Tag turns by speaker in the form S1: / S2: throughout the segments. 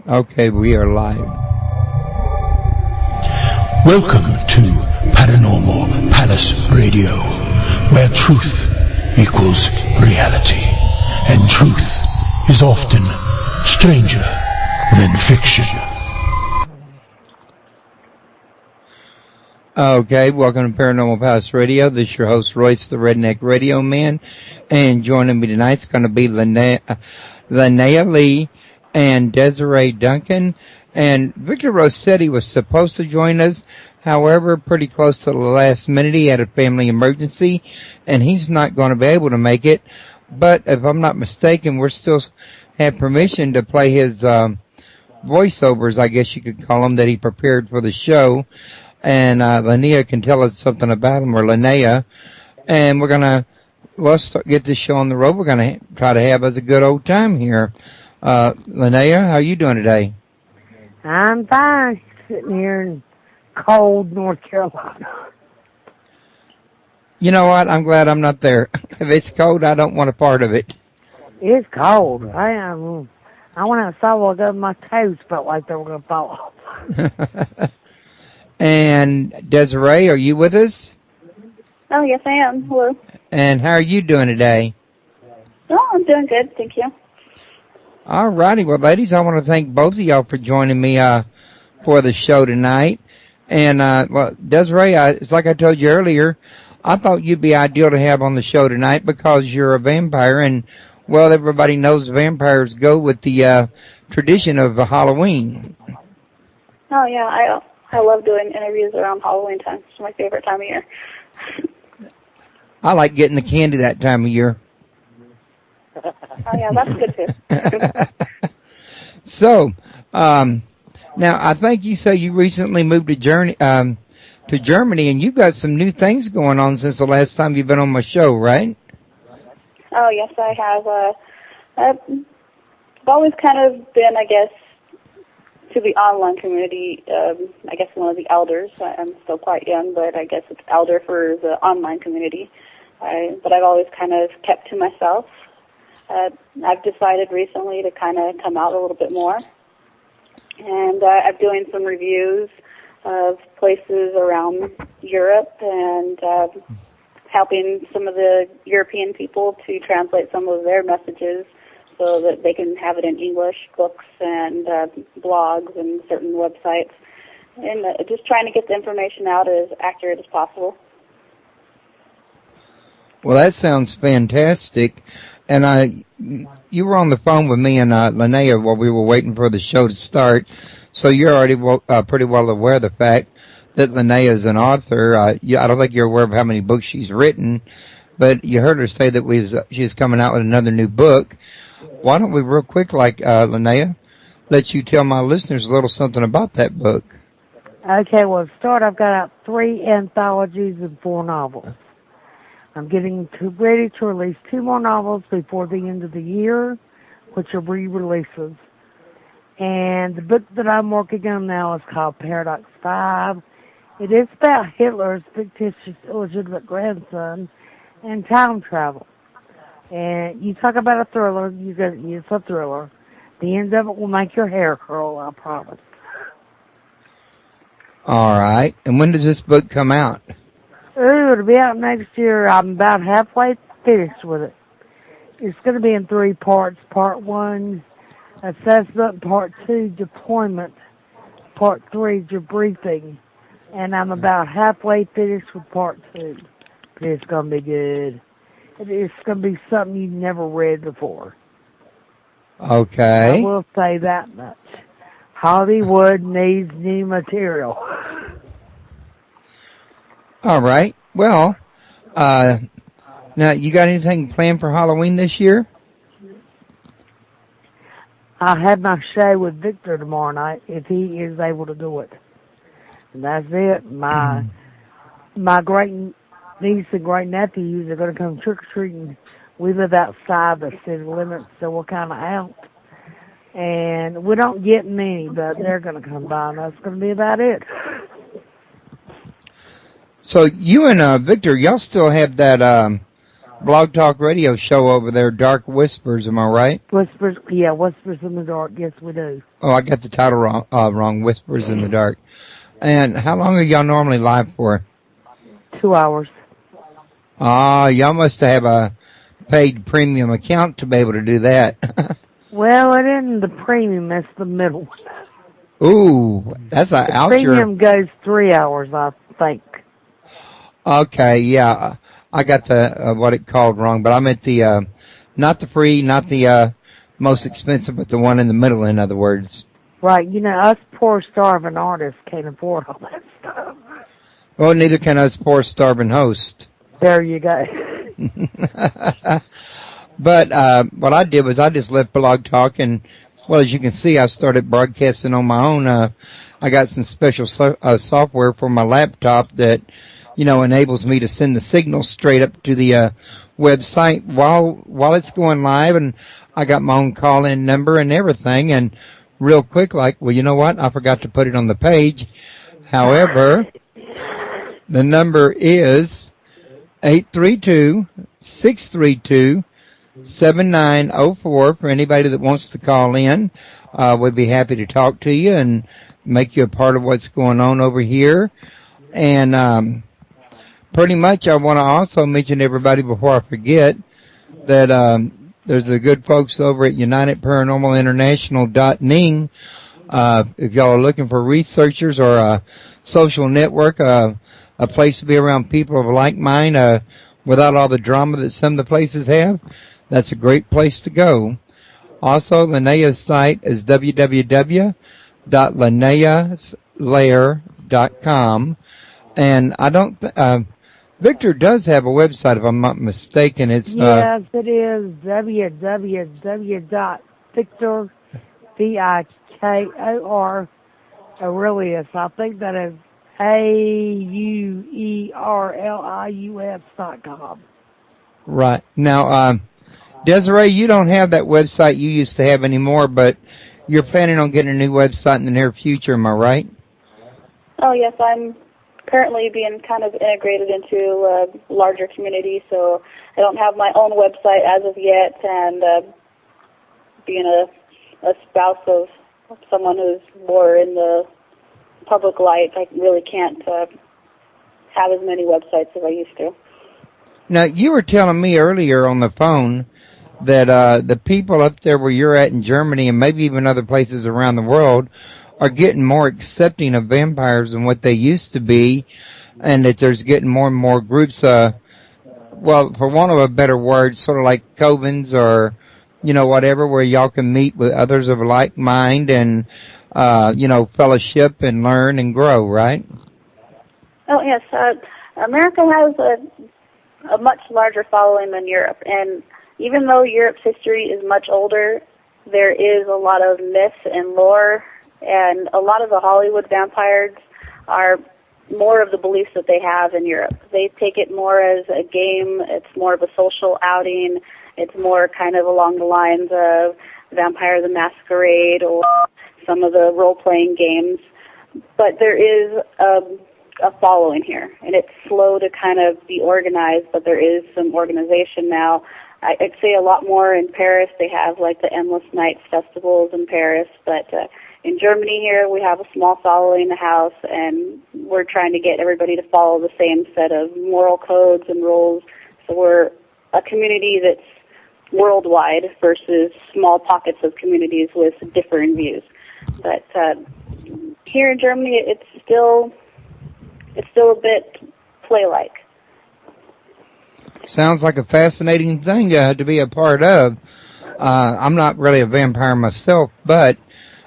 S1: Okay, we are live.
S2: Welcome to Paranormal Palace Radio, where truth equals reality, and truth is often stranger than fiction.
S1: Okay, welcome to Paranormal Palace Radio. This is your host, Royce, the Redneck Radio Man. And joining me tonight is going to be Linnea Lee and Desiree Duncan. And Victor Rossetti was supposed to join us. However, pretty close to the last minute, he had a family emergency, and he's not going to be able to make it. But if I'm not mistaken, we're still have permission to play his voiceovers, I guess you could call them, that he prepared for the show. And Linnea can tell us something about him, or Linnea. And let's get this show on the road. We're going to try to have us a good old time here. Linnea, how are you doing today?
S3: I'm fine, sitting here in cold North Carolina.
S1: You know what? I'm glad I'm not there. If it's cold, I don't want a part of it.
S3: It's cold. I went outside while ago, my toes felt like they were going to fall off.
S1: And Desiree, are you with us?
S4: Oh, yes, I am. Hello.
S1: And how are you doing today?
S4: Oh, I'm doing good. Thank you.
S1: All righty. Well, ladies, I want to thank both of y'all for joining me for the show tonight. And, well, Desiree, it's like I told you earlier, I thought you'd be ideal to have on the show tonight because you're a vampire. And, well, everybody knows vampires go with the tradition of Halloween.
S4: Oh, yeah. I love doing interviews around Halloween time. It's my favorite time of year.
S1: I like getting the candy that time of year.
S4: Oh, yeah, that's good, too.
S1: So, now, I think you say you recently moved to Germany, and you've got some new things going on since the last time you've been on my show, right?
S4: Oh, yes, I have. I've always kind of been, I guess, to the online community, I guess one of the elders. I'm still quite young, but I guess it's elder for the online community. But I've always kind of kept to myself. I've decided recently to kind of come out a little bit more. And I'm doing some reviews of places around Europe and helping some of the European people to translate some of their messages so that they can have it in English, books and blogs and certain websites. And just trying to get the information out as accurate as possible.
S1: Well, that sounds fantastic. And you were on the phone with me and Linnea while we were waiting for the show to start. So you're already pretty well aware of the fact that Linnea is an author. I don't think you're aware of how many books she's written, but you heard her say that she's coming out with another new book. Why don't we real quick, like Linnea, let you tell my listeners a little something about that book?
S3: Okay, well, to start, I've got out 3 anthologies and 4 novels. I'm getting ready to release 2 more novels before the end of the year, which are re-releases. And the book that I'm working on now is called Paradox 5. It is about Hitler's fictitious illegitimate grandson and time travel. And you talk about a thriller, it's a thriller. The end of it will make your hair curl, I promise.
S1: All right. And when does this book come out?
S3: Ooh, it'll be out next year. I'm about halfway finished with it. It's going to be in 3 parts. Part 1, assessment. Part 2, deployment. Part 3, debriefing. And I'm about halfway finished with Part 2. But it's going to be good. It's going to be something you've never read before.
S1: Okay.
S3: I will say that much. Hollywood needs new material.
S1: All right. Well, now, you got anything planned for Halloween this year?
S3: I have my show with Victor tomorrow night, if he is able to do it. And that's it. My great niece and great nephews are going to come trick-or-treating. We live outside the city limits, so we're kind of out. And we don't get many, but they're going to come by, and that's going to be about it.
S1: So you and Victor, y'all still have that Blog Talk Radio show over there, Dark Whispers, am I right?
S3: Whispers in the Dark. Yes, we do.
S1: Oh, I got the title wrong, Whispers in the Dark. And how long are y'all normally live for?
S3: 2 hours.
S1: Y'all must have a paid premium account to be able to do that.
S3: Well, it isn't the premium, it's the middle one.
S1: Ooh, that's a oucher.
S3: Premium goes 3 hours, I think.
S1: Okay, yeah. I got the what it called wrong, but I meant the not the free, not the most expensive, but the one in the middle, in other words.
S3: Right, us poor starving artists can't afford all that stuff.
S1: Well, neither can us poor starving hosts.
S3: There you go.
S1: But what I did was I just left Blog Talk, and well, as you can see, I started broadcasting on my own. I got some special software for my laptop that enables me to send the signal straight up to the website while it's going live, and I got my own call-in number and everything. And real quick, well, you know what? I forgot to put it on the page. However, the number is 832-632-7904 for anybody that wants to call in. We'd be happy to talk to you and make you a part of what's going on over here. And pretty much I want to also mention everybody before I forget that there's the good folks over at UnitedParanormalInternational.ning. If y'all are looking for researchers or a social network, a place to be around people of like mind without all the drama that some of the places have, that's a great place to go. Also, Linnea's site is www.linneaslair.com. And I don't Victor does have a website, if I'm not mistaken. It's
S3: yes, it is www.Victor, VIKOR, Aurelius. I think that is AUERLIUS.com.
S1: Right. Now, Desiree, you don't have that website you used to have anymore, but you're planning on getting a new website in the near future, am I right?
S4: Oh, yes, I'm currently being kind of integrated into a larger community, so I don't have my own website as of yet, and being a spouse of someone who's more in the public light, I really can't have as many websites as I used to.
S1: Now, you were telling me earlier on the phone that the people up there where you're at in Germany and maybe even other places around the world are getting more accepting of vampires than what they used to be, and that there's getting more and more groups, well, for want of a better word, sort of like covens or, whatever, where y'all can meet with others of like mind and, fellowship and learn and grow, right?
S4: Oh, yes. America has a much larger following than Europe, and even though Europe's history is much older, there is a lot of myth and lore, and a lot of the Hollywood vampires are more of the beliefs that they have in Europe. They take it more as a game. It's more of a social outing. It's more kind of along the lines of Vampire the Masquerade or some of the role-playing games. But there is a following here, and it's slow to kind of be organized, but there is some organization now. I'd say a lot more in Paris. They have like the Endless Nights festivals in Paris, but in Germany here we have a small following in the house, and we're trying to get everybody to follow the same set of moral codes and rules. So we're a community that's worldwide versus small pockets of communities with differing views. But here in Germany, it's still a bit play-like.
S1: Sounds like a fascinating thing to be a part of. I'm not really a vampire myself, but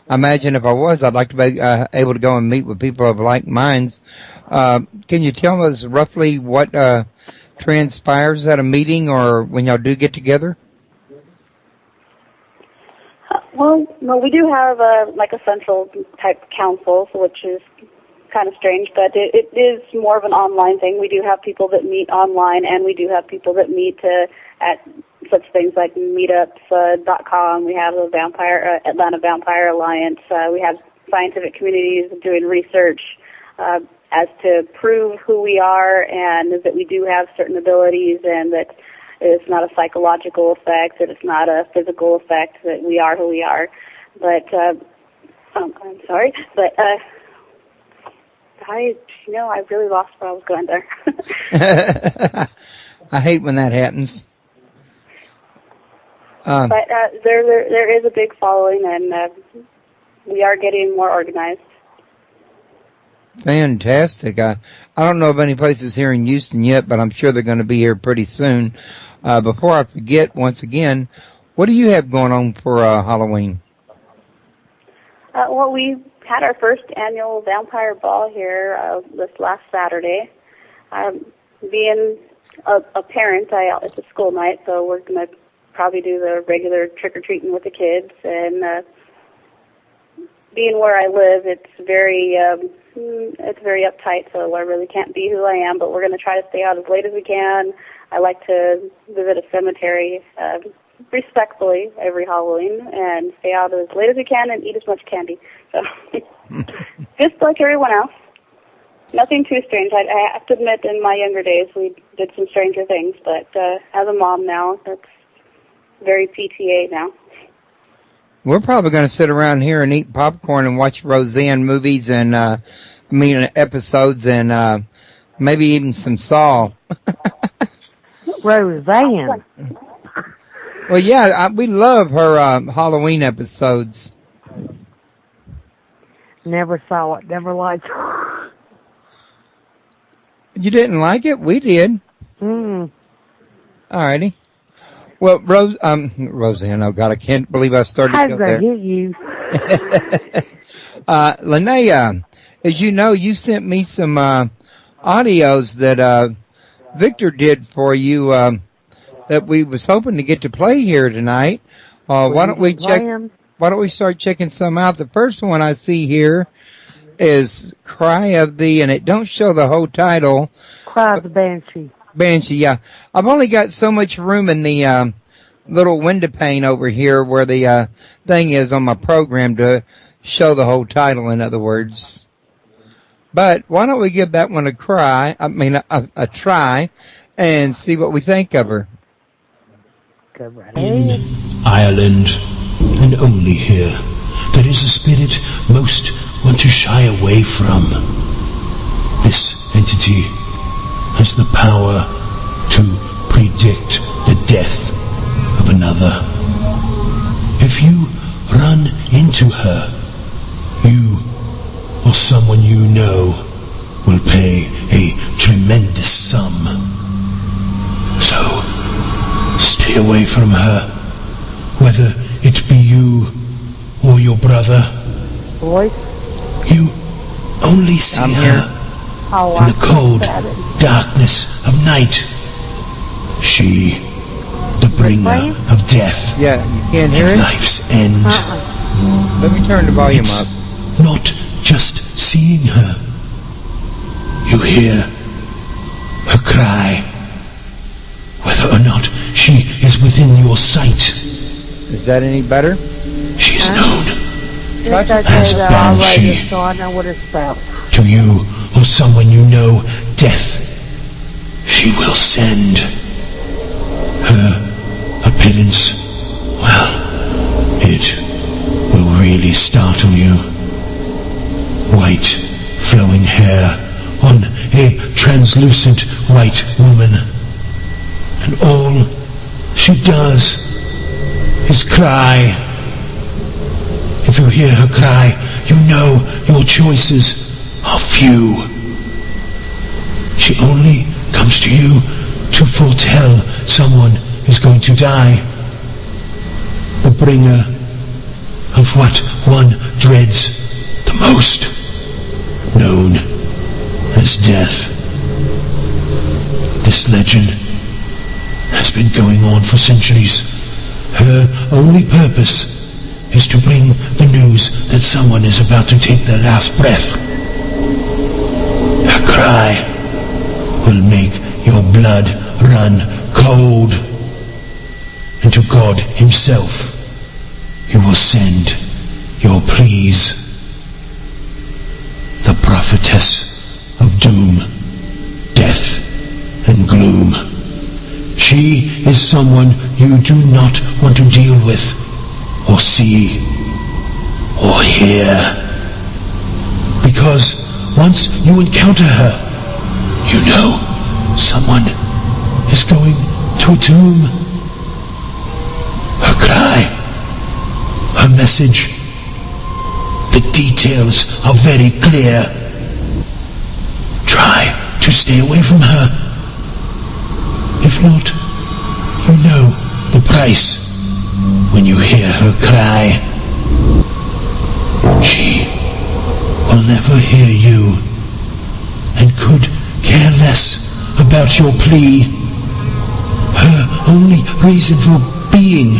S1: I imagine if I was, I'd like to be able to go and meet with people of like minds. Can you tell us roughly what transpires at a meeting or when y'all do get together?
S4: Well, no, we do have like a central type council, which is kind of strange, but it is more of an online thing. We do have people that meet online, and we do have people that meet at such things like meetups.com. We have the Atlanta Vampire Alliance. We have scientific communities doing research as to prove who we are and that we do have certain abilities, and that It's not a psychological effect. It's not a physical effect that we are who we are. But I'm sorry, but I really lost where I was going there.
S1: I hate when that happens.
S4: But there is a big following, and we are getting more organized.
S1: Fantastic. I don't know of any places here in Houston yet, but I'm sure they're going to be here pretty soon. Before I forget, once again, what do you have going on for Halloween?
S4: Well, we had our first annual vampire ball here this last Saturday. Being a parent, it's a school night, so we're going to probably do the regular trick-or-treating with the kids. And being where I live, it's very uptight, so I really can't be who I am, but we're going to try to stay out as late as we can. I like to visit a cemetery respectfully every Halloween and stay out as late as we can and eat as much candy. So just like everyone else. Nothing too strange. I have to admit, in my younger days, we did some stranger things, but as a mom now, that's very PTA now.
S1: We're probably going to sit around here and eat popcorn and watch Roseanne movies and, episodes and, maybe even some Saw.
S3: Roseanne.
S1: Well, yeah, we love her Halloween episodes.
S3: Never saw it. Never liked her.
S1: You didn't like it? We did.
S3: Mm.
S1: Alrighty. Well, Roseanne, oh God, I can't believe I started to go there.
S3: How's that hit you?
S1: Linnea, as you know, you sent me some audios that Victor did for you that we was hoping to get to play here tonight. Why don't we start checking some out? The first one I see here is Cry of the, and it don't show the whole title.
S3: Cry of the Banshee.
S1: Banshee, yeah. I've only got so much room in the little window pane over here where the thing is on my program to show the whole title, in other words. But why don't we give that one a try and see what we think of her.
S2: In Ireland, and only here, there is a spirit most want to shy away from. This entity has the power to predict the death of another. If you run into her, you or someone you know will pay a tremendous sum. So, stay away from her, whether it be you or your brother.
S3: Boy?
S2: You only see her in the cold darkness of night. She, the bringer of death.
S1: Yeah, you can't hear it?
S2: Life's end.
S1: Let me turn the volume up.
S2: Not just seeing her. You hear her cry, whether or not she is within your sight.
S1: Is that any better?
S2: She is known
S3: as
S2: a banshee.
S3: So I know what it's about.
S2: To you or someone you know, death she will send. Her appearance, well, it will really startle you. White, flowing hair on a translucent white woman. And all she does is cry. If you hear her cry, you know your choices are few. She only comes to you to foretell someone is going to die. The bringer of what one dreads the most, known as death. This legend has been going on for centuries. Her only purpose is to bring the news that someone is about to take their last breath. Her cry will make your blood run cold. And to God himself you will send your pleas. The prophetess of doom, death, and gloom. She She is someone you do not want to deal with, or see, or hear. Because once you encounter her, you know someone is going to a tomb. Her cry, her message, the details are very clear. Try to stay away from her. If not, you know the price when you hear her cry. She will never hear you and could care less about your plea. Her only reason for being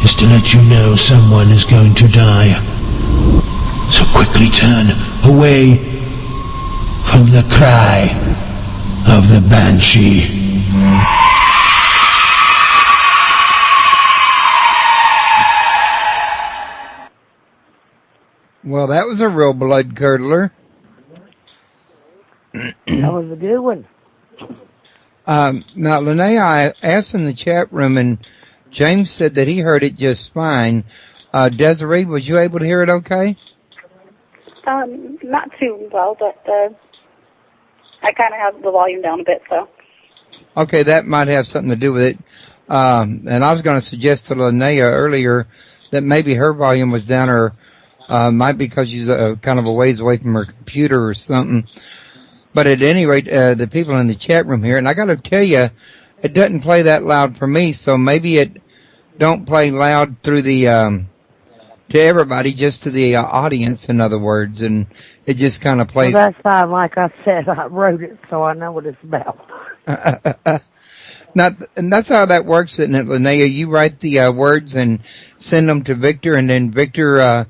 S2: is to let you know someone is going to die. So quickly turn away from the cry of the banshee.
S1: Well, that was a real blood curdler.
S3: That was a good one.
S1: Now, Linnea, I asked in the chat room, and James said that he heard it just fine. Desiree, was you able to hear it okay?
S4: Not too well, but I kind of have the volume down a bit, so.
S1: Okay, that might have something to do with it. And I was going to suggest to Linnea earlier that maybe her volume was down, or might be because she's kind of a ways away from her computer or something. But at any rate, the people in the chat room here, and I got to tell you, it doesn't play that loud for me, so maybe it don't play loud through the to everybody, just to the audience, in other words, and it just kind of plays.
S3: Well, that's fine. Like I said, I wrote it, so I know what it's about.
S1: And that's how that works, isn't it, Linnea? You write the words and send them to Victor, and then Victor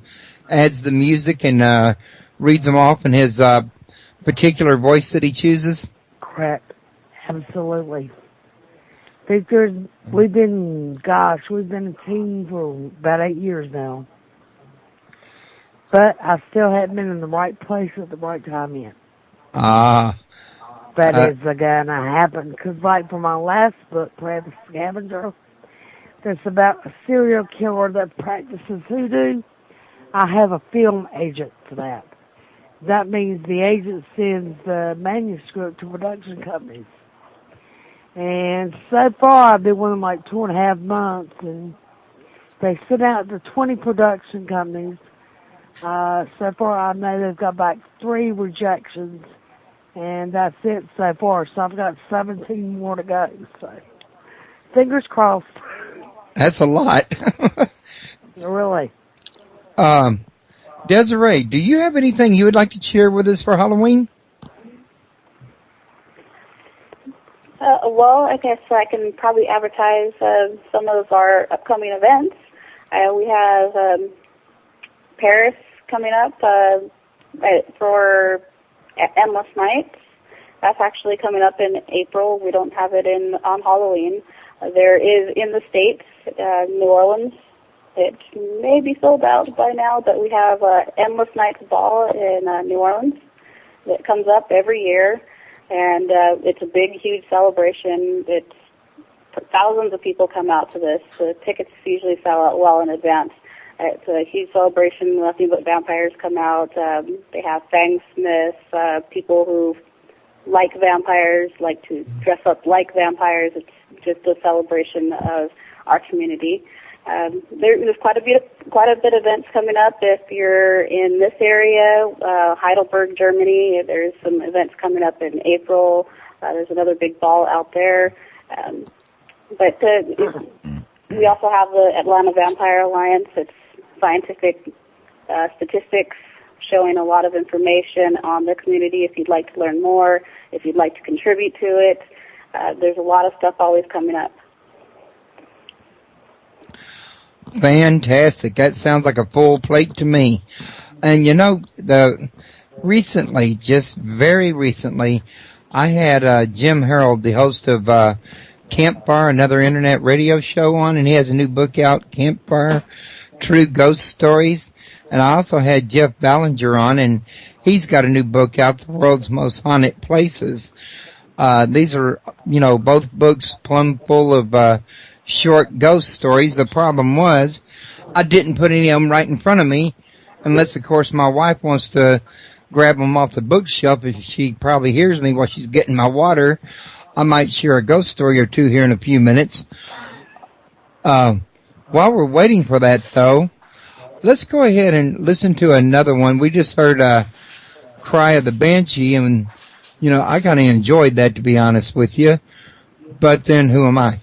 S1: adds the music and reads them off in his particular voice that he chooses?
S3: Correct. Absolutely. Victor, we've been a team for about 8 years now. But I still haven't been in the right place at the right time yet. That is going to happen. Because like for my last book, Prayer the Scavenger, that's about a serial killer that practices hoodoo. I have a film agent for that. That means the agent sends the manuscript to production companies. And so far, I've been with them like 2.5 months, and they sent out to 20 production companies. So far, I know they've got back 3 rejections, and that's it so far. So I've got 17 more to go. So fingers crossed.
S1: That's a lot.
S3: Really.
S1: Desiree, do you have anything you would like to share with us for Halloween?
S4: Well, I guess I can probably advertise some of our upcoming events. We have Paris coming up for Endless Nights. That's actually coming up in April. We don't have it on Halloween. There is in the States, New Orleans. It may be sold out by now, but we have Endless Nights Ball in New Orleans that comes up every year, and it's a big, huge celebration. It's thousands of people come out to this. The tickets usually sell out well in advance. It's a huge celebration. Nothing but vampires come out. They have fangsmiths, people who like vampires, like to dress up like vampires. It's just a celebration of our community. There's quite a bit of events coming up. If you're in this area, Heidelberg, Germany, there's some events coming up in April. There's another big ball out there. But we also have the Atlanta Vampire Alliance. It's scientific statistics showing a lot of information on the community. If you'd like to learn more, if you'd like to contribute to it, there's a lot of stuff always coming up.
S1: Fantastic. That sounds like a full plate to me. And you know, recently, just very recently, I had Jim Harold, the host of Campfire, another internet radio show on, and he has a new book out, Campfire, True Ghost Stories. And I also had Jeff Ballinger on, and he's got a new book out, The World's Most Haunted Places. These are, both books plumb full of short ghost stories. The problem was I didn't put any of them right in front of me, unless, of course, my wife wants to grab them off the bookshelf. If she probably hears me while she's getting my water, I might share a ghost story or two here in a few minutes. While we're waiting for that, though, let's go ahead and listen to another one. We just heard Cry of the Banshee, and, I kind of enjoyed that, to be honest with you. But then, who am I?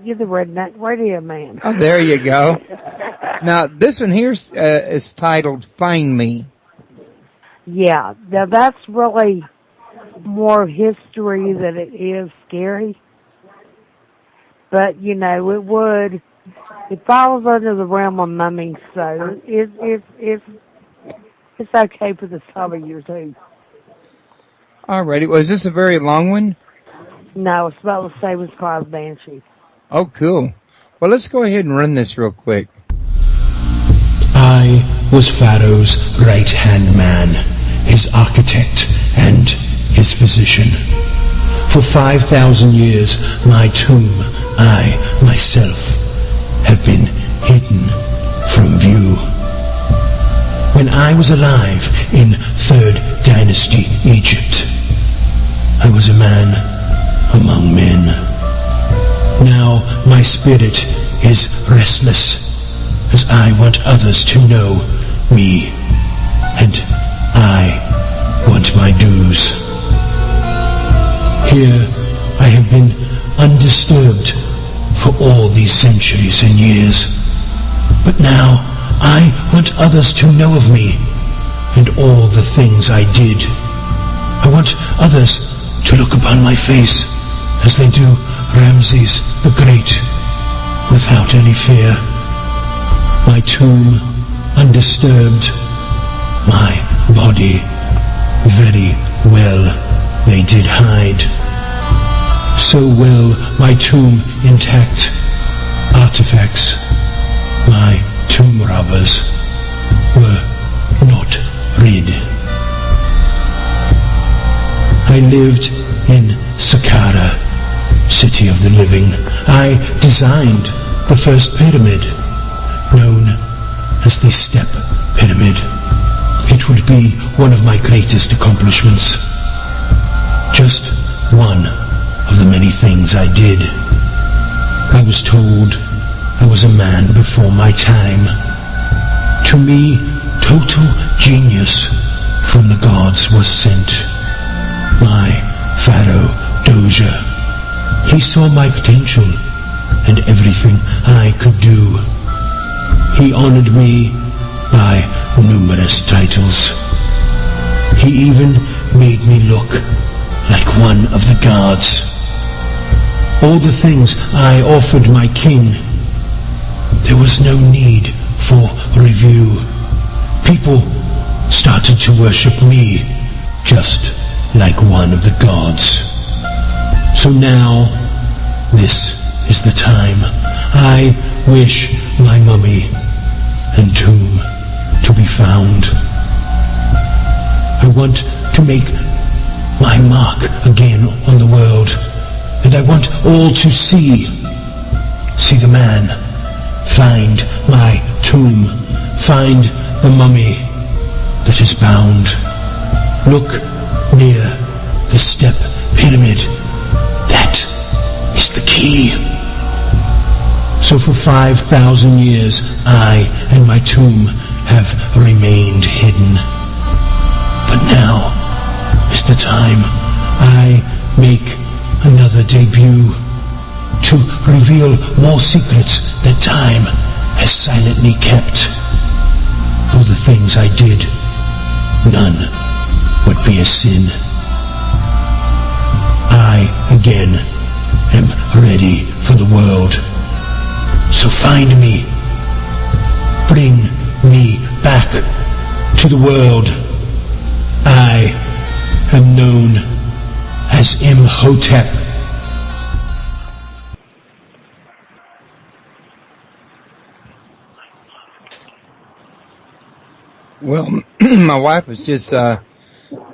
S3: You're the redneck radio man.
S1: Oh, there you go. Now, this one here is titled Find Me.
S3: Yeah, now that's really more history than it is scary. But, it falls under the realm of mummies, so it's okay for this time of year, too.
S1: Alrighty, was this a very long one?
S3: No, it's about the same as Cry of the Banshee.
S1: Oh, cool. Well, let's go ahead and run this real quick.
S2: I was Pharaoh's right-hand man, his architect and his physician. For 5,000 years, my tomb, I, myself, have been hidden from view. When I was alive in 3rd Dynasty Egypt, I was a man among men. Now my spirit is restless, as I want others to know me, and I want my dues. Here I have been undisturbed for all these centuries and years, but now I want others to know of me and all the things I did. I want others to look upon my face as they do Ramses the Great, without any fear. My tomb undisturbed, my body very well they did hide. So well my tomb intact, artifacts, my tomb robbers were not rid. I lived in Saqqara, city of the living. I designed the first pyramid, known as the Step Pyramid. It would be one of my greatest accomplishments. Just one of the many things I did. I was told I was a man before my time. To me, total genius from the gods was sent. My Pharaoh Doja. He saw my potential and everything I could do. He honored me by numerous titles. He even made me look like one of the gods. All the things I offered my king, there was no need for review. People started to worship me just like one of the gods. So now, this is the time. I wish my mummy and tomb to be found. I want to make my mark again on the world, and I want all to see the man, find my tomb, find the mummy that is bound. Look near the Step Pyramid. That is the key. So for 5,000 years, I and my tomb have remained hidden. But now is the time I make another debut to reveal more secrets that time has silently kept. For the things I did, none would be a sin. I, again, am ready for the world. So find me. Bring me back to the world. I am known as Imhotep.
S1: Well, my wife was just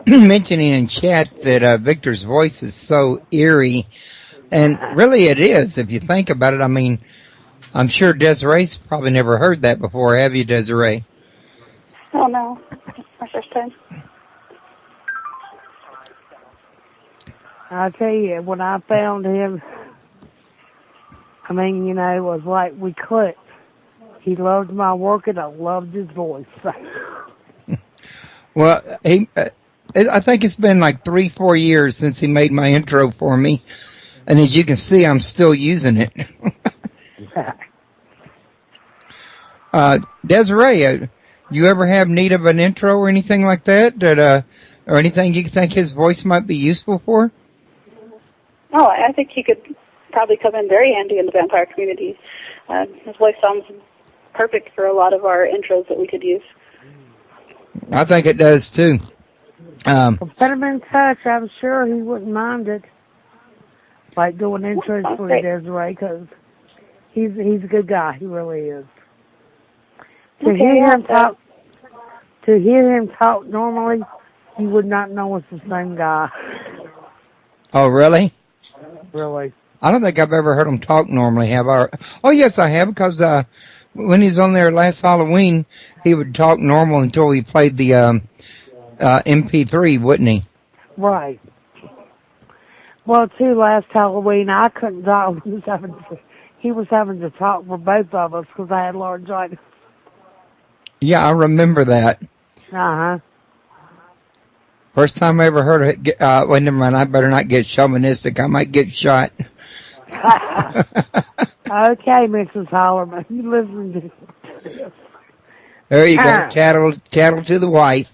S1: mentioning in chat that Victor's voice is so eerie, and really it is if you think about it. I mean, I'm sure Desiree's probably never heard that before, have you, Desiree?
S4: Oh, no. It's my first time.
S3: I'll tell you, when I found him, I mean, you know, it was like we clicked. He loved my work, and I loved his voice.
S1: Well, I think it's been like 3-4 years since he made my intro for me, and as you can see, I'm still using it. Desiree, you ever have need of an intro or anything like that, or anything you think his voice might be useful for?
S4: Oh, I think he could probably come in very handy in the vampire community. His voice sounds perfect for a lot of our intros that we could use.
S1: I think it does too.
S3: Put him in touch. I'm sure he wouldn't mind it. Like doing intros for Desiree, because he's a good guy. He really is. To hear him talk normally, you would not know it's the same guy.
S1: Oh, really?
S3: Really.
S1: I don't think I've ever heard him talk normally, have I? Oh, yes, I have, because when he was on there last Halloween, he would talk normal until he played the MP3, wouldn't he?
S3: Right. Well, too, last Halloween, I couldn't talk. He was having to talk for both of us because I had laryngitis.
S1: Yeah, I remember that.
S3: Uh-huh.
S1: First time I ever heard it. Well, never mind. I better not get chauvinistic. I might get shot.
S3: Okay, Mrs. Hollerman, you listen to this.
S1: There you go. Tattle to the wife.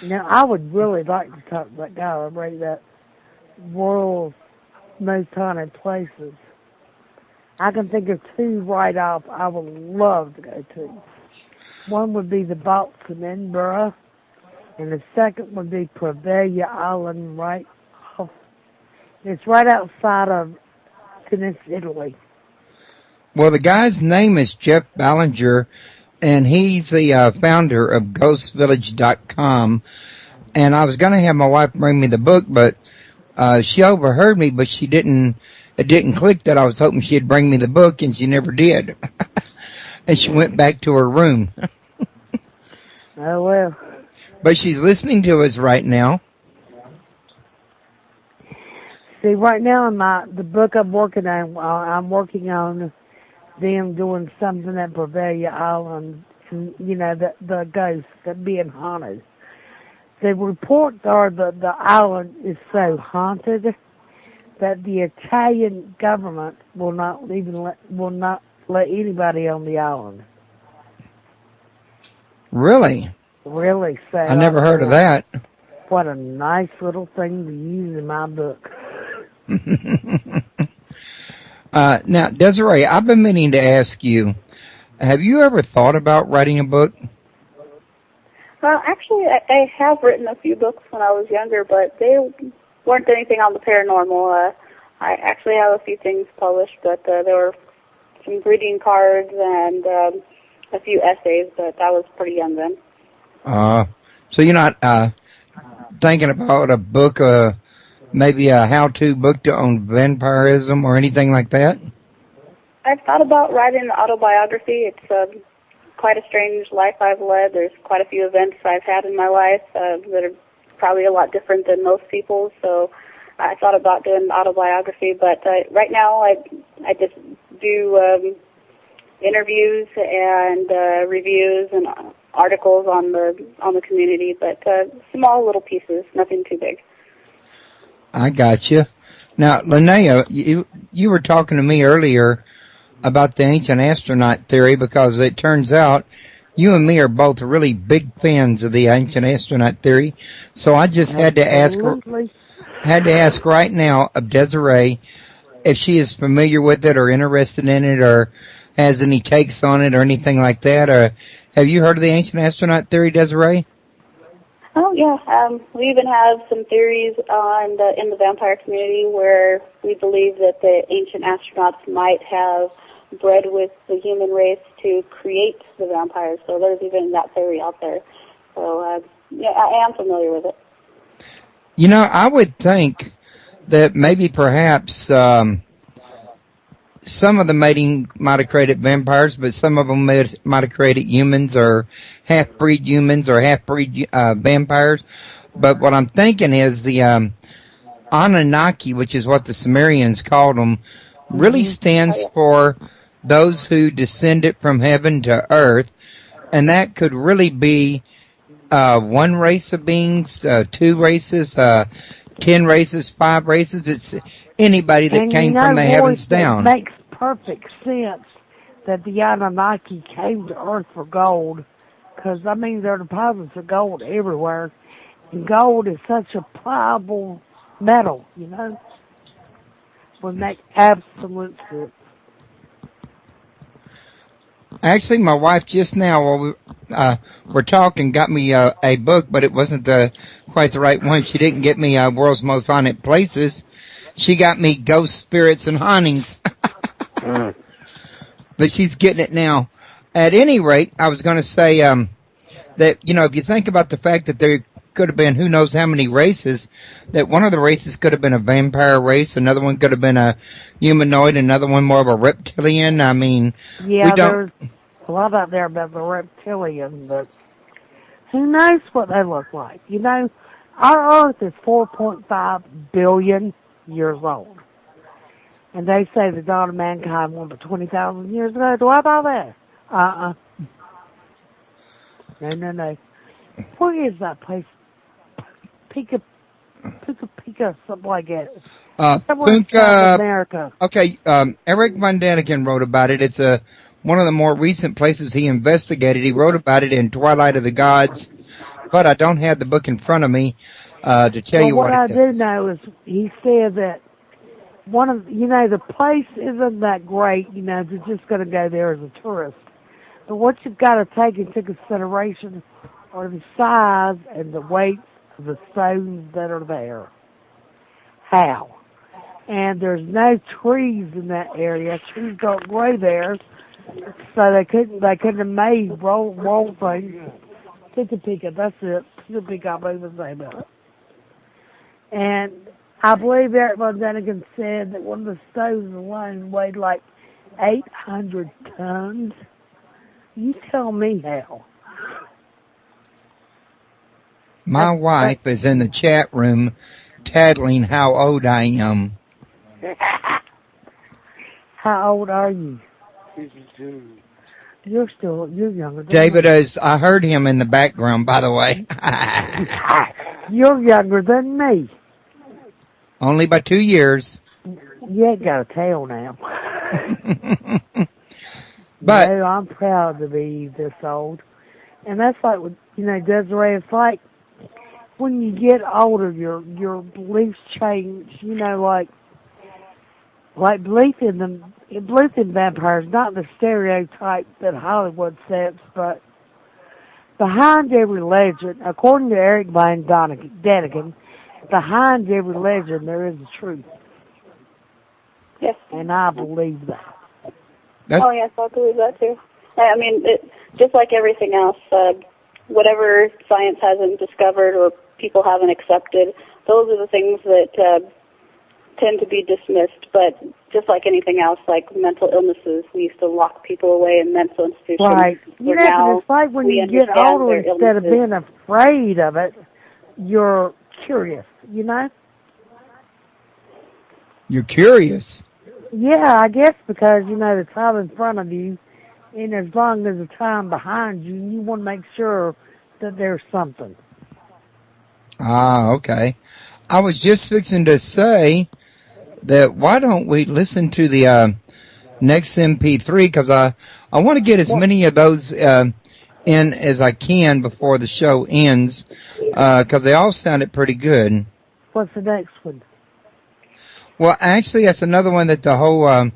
S3: Now, I would really like to talk to that guy or bring that world's most haunted places. I can think of two right off I would love to go to. One would be the Vaults in Edinburgh, and the second would be Previa Island, right off. It's right outside of Venice, Italy.
S1: Well, the guy's name is Jeff Ballinger, and he's the founder of GhostVillage.com. And I was going to have my wife bring me the book, but she overheard me, but she didn't. It didn't click that I was hoping she'd bring me the book, and she never did. And she went back to her room.
S3: Oh, well.
S1: But she's listening to us right now.
S3: See, right now in the book I'm working on them doing something at Previa Island, and, you know, the ghosts that being haunted. The reports are that the island is so haunted that the Italian government will not let anybody on the island.
S1: Really?
S3: Really sad.
S1: I never heard of that.
S3: What a nice little thing to use in my book.
S1: Now, Desiree, I've been meaning to ask you, have you ever thought about writing a book?
S4: Well, actually, I have written a few books when I was younger, but they weren't anything on the paranormal. I actually have a few things published, but there were some greeting cards and a few essays, but I was pretty young then.
S1: So you're not thinking about a book, maybe a how-to book on vampirism or anything like that?
S4: I've thought about writing an autobiography. It's quite a strange life I've led. There's quite a few events I've had in my life that are probably a lot different than most people's, so I thought about doing an autobiography, but right now I just do interviews and reviews and articles on the community, but small little pieces, nothing too big.
S1: I got you. Now, Linnea, you were talking to me earlier about the ancient astronaut theory, because it turns out you and me are both really big fans of the ancient astronaut theory. So I just had to ask right now of Desiree if she is familiar with it or interested in it or has any takes on it or anything like that. Or have you heard of the ancient astronaut theory, Desiree?
S4: Oh, yeah. We even have some theories in the vampire community where we believe that the ancient astronauts might have bred with the human race to create the vampires. So there's even that theory out there. So, yeah, I am familiar with it.
S1: You know, I would think that maybe perhaps some of the mating might have created vampires, but some of them might have created humans or half-breed humans or half-breed vampires. But what I'm thinking is the Anunnaki, which is what the Sumerians called them, really stands for those who descended from heaven to earth, and that could really be one race of beings, 2 races, 10 races, 5 races. It's anybody that came from the heavens down.
S3: It makes perfect sense that the Anunnaki came to Earth for gold, because, I mean, there are deposits of gold everywhere, and gold is such a pliable metal, you know, would make absolute sense.
S1: Actually, my wife just now, while we're talking, got me a book, but it wasn't quite the right one. She didn't get me World's Most Haunted Places. She got me Ghost, Spirits, and Hauntings. But she's getting it now. At any rate, I was going to say that, you know, if you think about the fact that there could have been who knows how many races, that one of the races could have been a vampire race, another one could have been a humanoid, another one more of a reptilian. I mean,
S3: yeah, there's a lot out there about the reptilian, but who knows what they look like. You know, our Earth is 4.5 billion years old. And they say the dawn of mankind was 20,000 years ago. Do I buy that? No. Where is that place? Pika, something like that. Somewhere in South America.
S1: Okay, Eric Von Daniken wrote about it. It's one of the more recent places he investigated. He wrote about it in Twilight of the Gods, but I don't have the book in front of me to tell you what it is.
S3: What I do know is he said that the place isn't that great, you know, you're just going to go there as a tourist. But what you've got to take into consideration are the size and the weight of the stones that are there. How? And there's no trees in that area. Trees don't grow there, so they couldn't have made roll things. Pika, that's it. Pika, I believe his name of it. And I believe Eric Von Daniken said that one of the stones alone weighed like 800 tons. You tell me how.
S1: My wife is in the chat room tattling how old I am.
S3: How old are you? 52. You're younger than
S1: David
S3: me.
S1: I heard him in the background, by the way.
S3: You're younger than me.
S1: Only by 2 years.
S3: You ain't got a tail now.
S1: But
S3: you know, I'm proud to be this old. And that's like, you know, Desiree, it's like when you get older, your beliefs change, you know, like belief in vampires, not the stereotype that Hollywood sets, but behind every legend, according to Eric Von Daniken, behind every legend there is a truth.
S4: Yes.
S3: And I believe that.
S4: Oh, yes, I believe that too. I mean, just like everything else, whatever science hasn't discovered or people haven't accepted, those are the things that tend to be dismissed. But just like anything else, like mental illnesses, we used to lock people away in mental institutions.
S3: Right. You know, it's like when you get older, instead of being afraid of it, you're curious, you know?
S1: You're curious?
S3: Yeah, I guess because, you know, the time in front of you, and as long as the time behind you, you want to make sure that there's something.
S1: Ah, okay. I was just fixing to say that why don't we listen to the next MP3, because I want to get as many of those in as I can before the show ends, because they all sounded pretty good.
S3: What's the next one?
S1: Well, actually, that's another one that the whole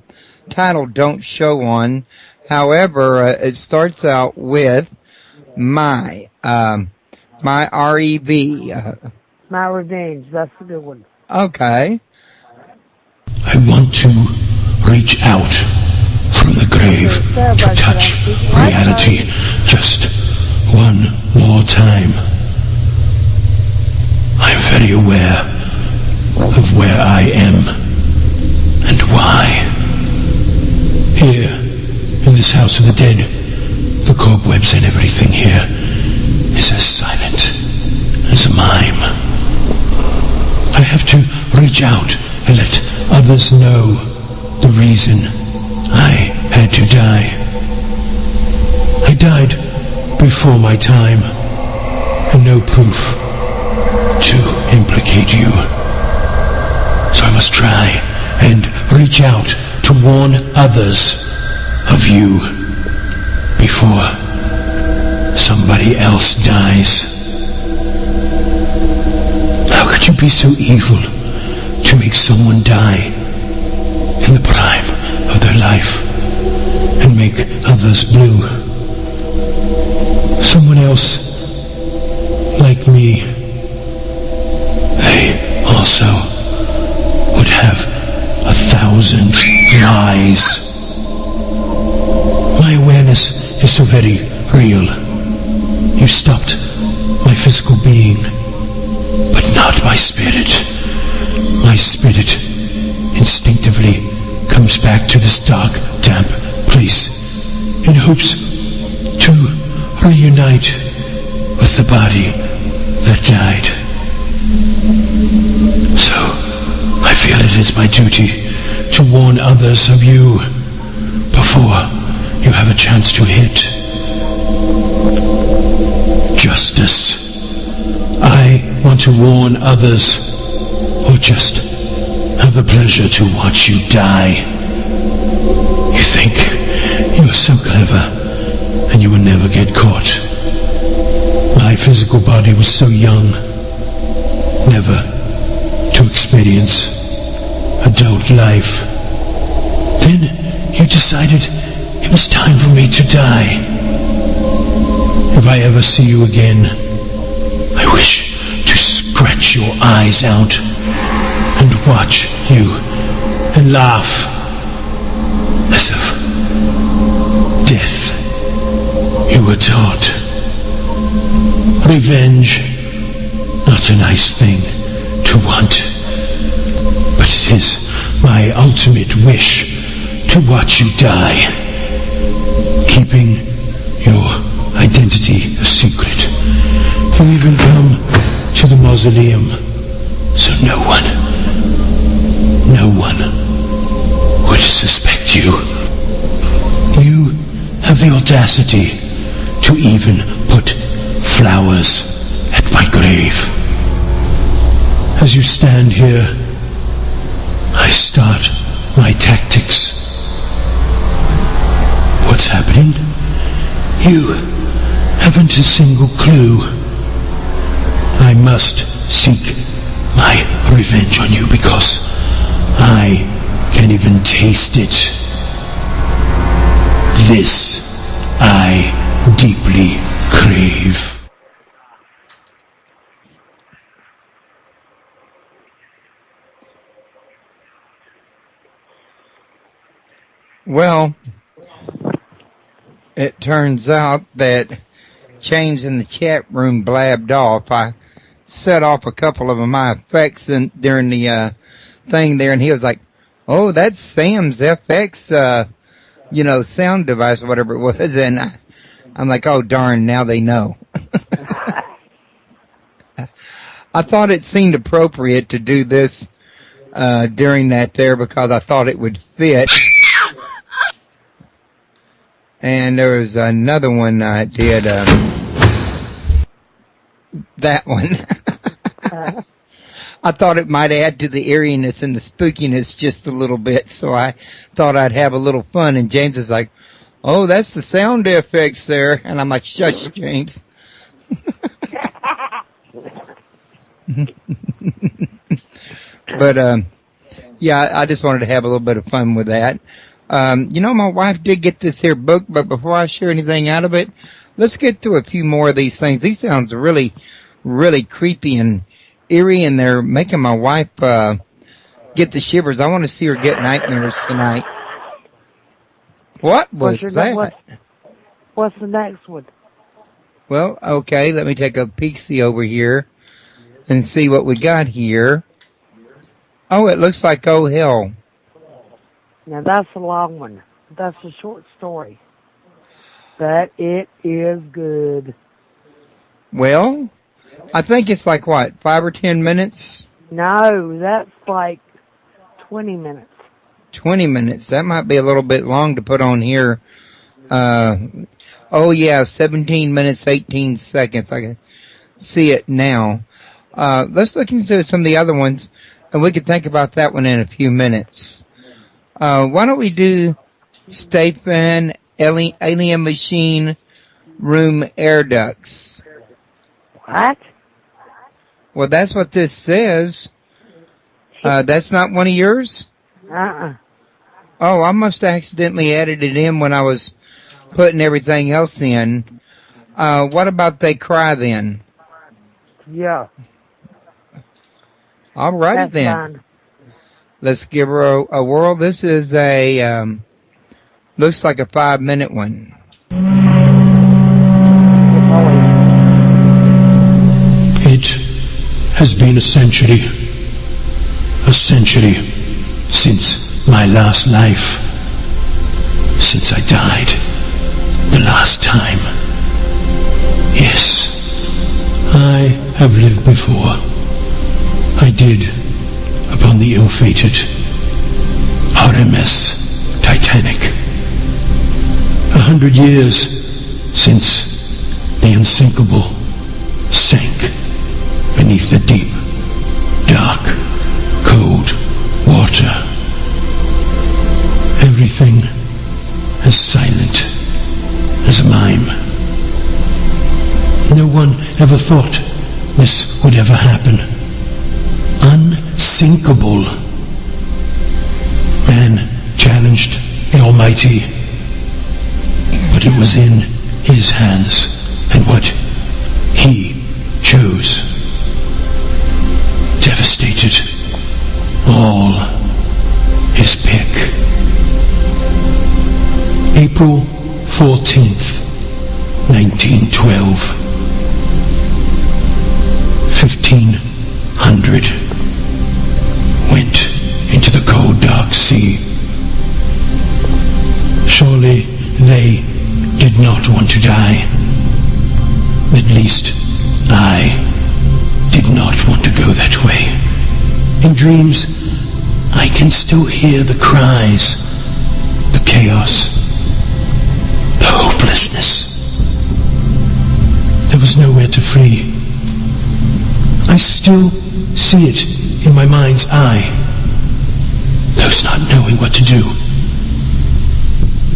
S1: title don't show on. However, it starts out with my R-E-V.
S3: My Revenge. That's a good one.
S1: Okay.
S2: I want to reach out from the grave to touch reality just one more time. I'm very aware of where I am and why. Here, in this house of the dead, the cobwebs and everything here is as silent as a mime. I have to reach out and let others know the reason I had to die. I died before my time, and no proof to implicate you. So I must try and reach out to warn others of you before somebody else dies. How could you be so evil to make someone die in the prime of their life and make others blue? Someone else like me, they also would have 1,000 lies. My awareness is so very real. You stopped my physical being, but not my spirit. My spirit instinctively comes back to this dark, damp place in hopes to reunite with the body that died. So, I feel it is my duty to warn others of you before you have a chance to hit. Justice. I want to warn others, or just have the pleasure to watch you die. You think you are so clever, and you will never get caught. My physical body was so young, never to experience adult life. Then you decided it was time for me to die. If I ever see you again, I wish to scratch your eyes out and watch you and laugh as of death you were taught. Revenge, not a nice thing to want, but it is my ultimate wish to watch you die, keeping your identity a secret. You even come to the mausoleum, so no one would suspect you. You have the audacity to even put flowers at my grave. As you stand here, I start my tactics. What's happening? You haven't a single clue. I must seek my revenge on you because I can even taste it. This I deeply crave.
S1: Well, it turns out that James in the chat room blabbed off. I set off a couple of my effects during the thing there, and he was like, "Oh, that's Sam's FX, sound device, or whatever it was." And I'm like, "Oh, darn, now they know." I thought it seemed appropriate to do this during that there because I thought it would fit. And there was another one I did, that one. I thought it might add to the eeriness and the spookiness just a little bit, so I thought I'd have a little fun. And James is like, "Oh, that's the sound effects there." And I'm like, "Shush, James." But, yeah, I just wanted to have a little bit of fun with that. My wife did get this here book, but before I share anything out of it, let's get through a few more of these things. These sounds really, really creepy and eerie, and they're making my wife get the shivers. I want to see her get nightmares tonight. What was that?
S3: What's the next one?
S1: Well, okay, let me take a peek-see over here and see what we got here. Oh, it looks like Oh Hell.
S3: Now that's a long one. That's a short story. But it is good.
S1: Well, I think it's like, what, 5 or 10 minutes?
S3: No, that's like 20 minutes.
S1: 20 minutes. That might be a little bit long to put on here. Oh yeah, 17 minutes, 18 seconds. I can see it now. Let's look into some of the other ones, and we can think about that one in a few minutes. Why don't we do Stephen Alien Machine Room Air Ducts?
S3: What?
S1: Well, that's what this says. That's not one of yours? Oh, I must have accidentally added it in when I was putting everything else in. What about They Cry then?
S3: Yeah.
S1: All righty
S3: That's
S1: then.
S3: fine.
S1: Let's give her a whirl. This is a, looks like a 5-minute one.
S2: It has been a century since my last life, since I died the last time. Yes, I have lived before. I did upon the ill-fated RMS Titanic. 100 years since the unsinkable sank beneath the deep, dark, cold water. Everything as silent as a mime. No one ever thought this would ever happen. Unsinkable. Man challenged the Almighty, but it was in his hands, and what he chose devastated all his pick. April 14th, 1912. 1500 went into the cold dark sea. Surely they did not want to die. At least I did not want to go that way. In dreams, I can still hear the cries, the chaos, the hopelessness. There was nowhere to flee. I still see it in my mind's eye. Those not knowing what to do.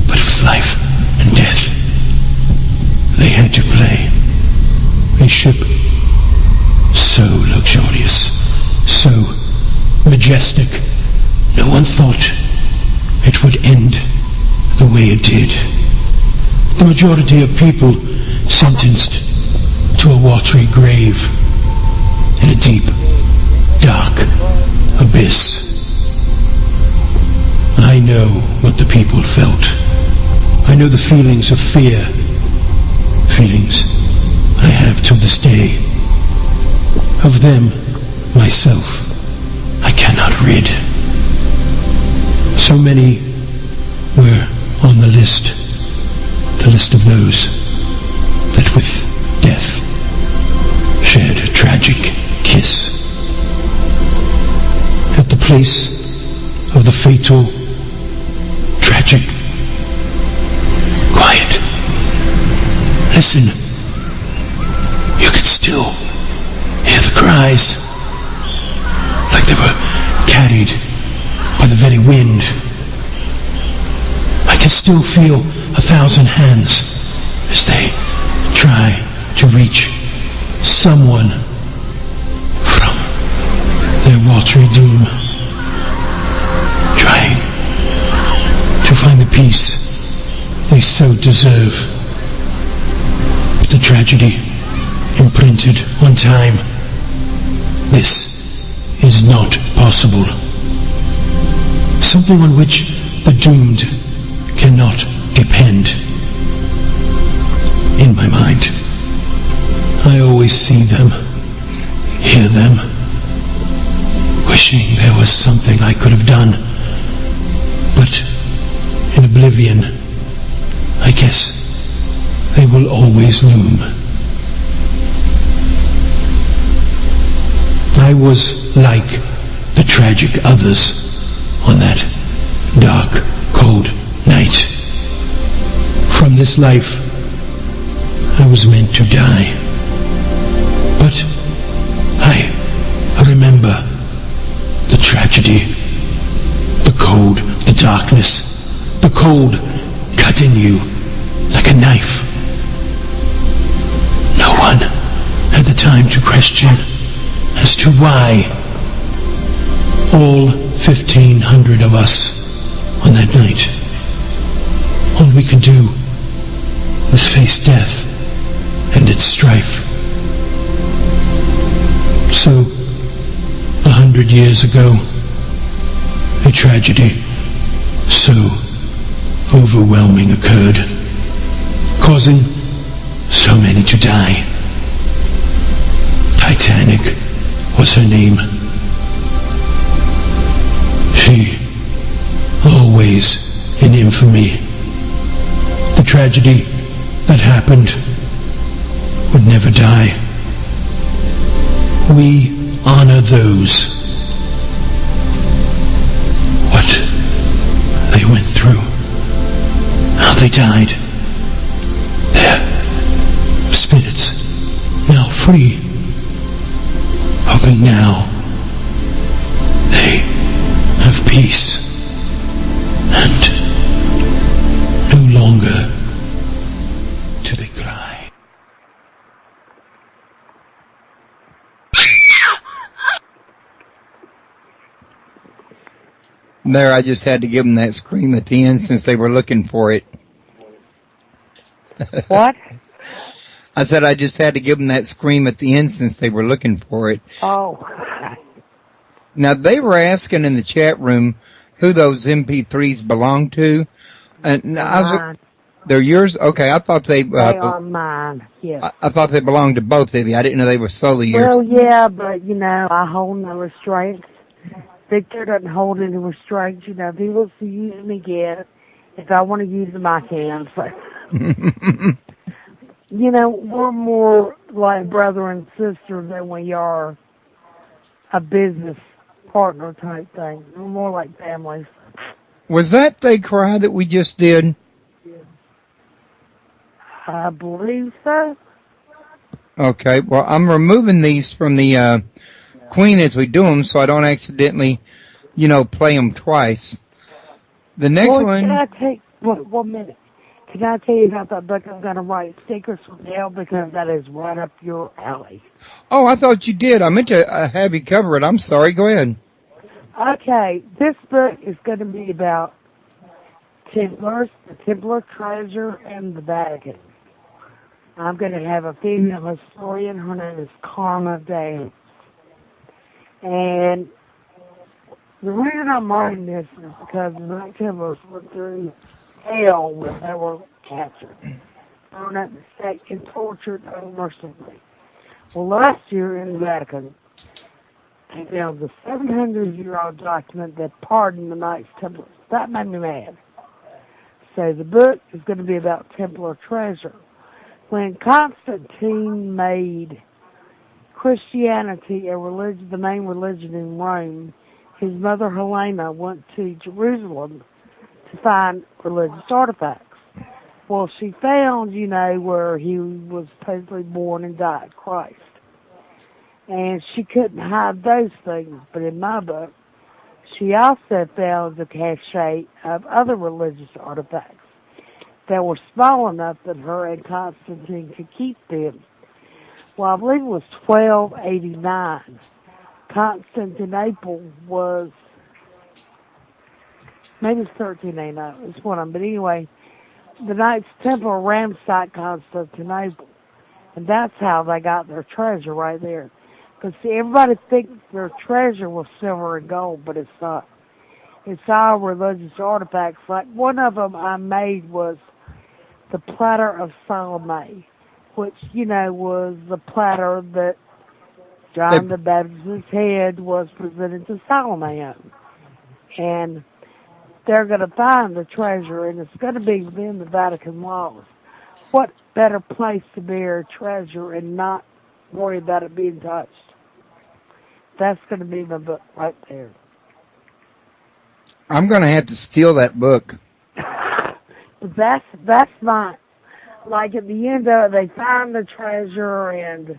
S2: But with life and death, they had to play. A ship so luxurious, so majestic, no one thought it would end the way it did. The majority of people sentenced to a watery grave in a deep, dark abyss. I know what the people felt. I know the feelings of fear, feelings I have to this day. Of them, myself, I cannot rid. So many were on the list of those that with death shared a tragic kiss. At the place of the fatal, tragic, quiet. Listen, you could still hear the cries, like they were carried by the very wind. I can still feel 1,000 hands as they try to reach someone from their watery doom, trying to find the peace they so deserve. But the tragedy imprinted on time. This is not possible. Something on which the doomed cannot depend. In my mind, I always see them, hear them, wishing there was something I could have done. But in oblivion, I guess they will always loom. I was like the tragic others on that dark, cold night. From this life, I was meant to die. But I remember the tragedy, the cold, the darkness, the cold cutting you like a knife. No one had the time to question as to why all 1,500 of us on that night, all we could do was face death and its strife. So, 100 years ago, a tragedy so overwhelming occurred, causing so many to die. Titanic was her name. She, always in infamy. The tragedy that happened would never die. We honor those what they went through, how they died. Their spirits now free, hoping now they have peace and no longer do they cry.
S1: There, I just had to give them that scream at the end since they were looking for it.
S3: What?
S1: I said I just had to give them that scream at the end since they were looking for it.
S3: Oh.
S1: Now, they were asking in the chat room who those MP3s belong to. And I was, they're yours? Okay, I thought they
S3: are mine, yes.
S1: I thought they belonged to both of you. I didn't know they were solely yours.
S3: Well, yeah, but, I hold no restraints. Victor doesn't hold any restraints. If he wants to use them again, if I want to use them, I can. So. We're more like brother and sister than we are a business partner type thing. We're more like families.
S1: Was that They Cry that we just did?
S3: I believe so.
S1: Okay, well, I'm removing these from the Queen as we do them so I don't accidentally, play them twice. The next one...
S3: Can I take... 1 minute. Can I tell you about that book I'm going to write, Stickers from Hell, because that is right up your alley.
S1: Oh, I thought you did. I meant to have you cover it. I'm sorry. Go ahead.
S3: Okay, this book is going to be about Templars, the Templar treasure, and the Vatican. I'm going to have a female historian. Her name is Karma Day. And the reason I'm writing this is because the Knight Templars went through hell when they were captured, thrown at the stake, and tortured unmercifully. Well, last year in the Vatican, they found the 700-year-old document that pardoned the Knights Templars. That made me mad. So the book is going to be about Templar treasure. When Constantine made Christianity a religion, the main religion in Rome, his mother Helena went to Jerusalem to find religious artifacts. Well, she found, where he was supposedly born and died, Christ. And she couldn't hide those things. But in my book, she also found the cache of other religious artifacts that were small enough that her and Constantine could keep them. Well, I believe it was 1289. Constantinople was, maybe it's 1389, it's one of them. But anyway, the Knights Templar ransacked Constantinople. And that's how they got their treasure right there. Because see, everybody thinks their treasure was silver and gold, but it's not. It's all religious artifacts. Like one of them I made was the platter of Salome, which, was the platter that John the Baptist's head was presented to Solomon. And they're going to find the treasure, and it's going to be within the Vatican walls. What better place to bury treasure and not worry about it being touched? That's going to be my book right there.
S1: I'm going to have to steal that book.
S3: But that's my, like at the end of it, they find the treasure, and,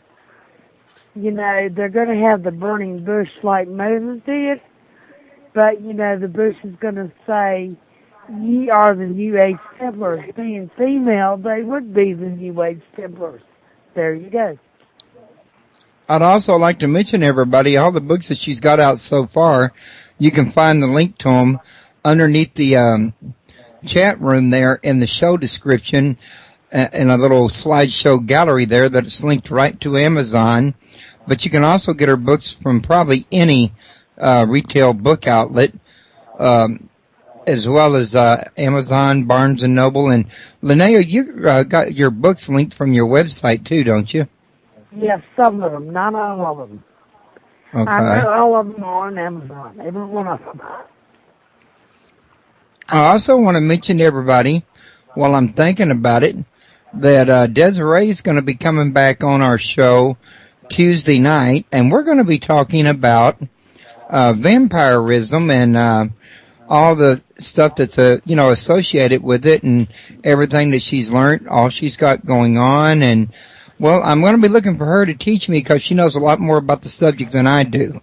S3: they're going to have the burning bush like Moses did. But, the bush is going to say, ye are the New Age Templars. Being female, they would be the New Age Templars. There you go.
S1: I'd also like to mention, everybody, all the books that she's got out so far, you can find the link to them underneath the chat room there in the show description, in a little slideshow gallery there that's linked right to Amazon. But you can also get her books from probably any retail book outlet, as well as Amazon, Barnes & Noble. And Linnea, you got your books linked from your website too, don't you?
S3: Yes, some of them, not all of them.
S1: Okay.
S3: I know all of them are on Amazon, every one of them.
S1: I also want to mention to everybody, while I'm thinking about it, that Desiree is going to be coming back on our show Tuesday night, and we're going to be talking about vampirism and all the stuff that's associated with it, and everything that she's learned, all she's got going on. And well, I'm going to be looking for her to teach me, because she knows a lot more about the subject than I do.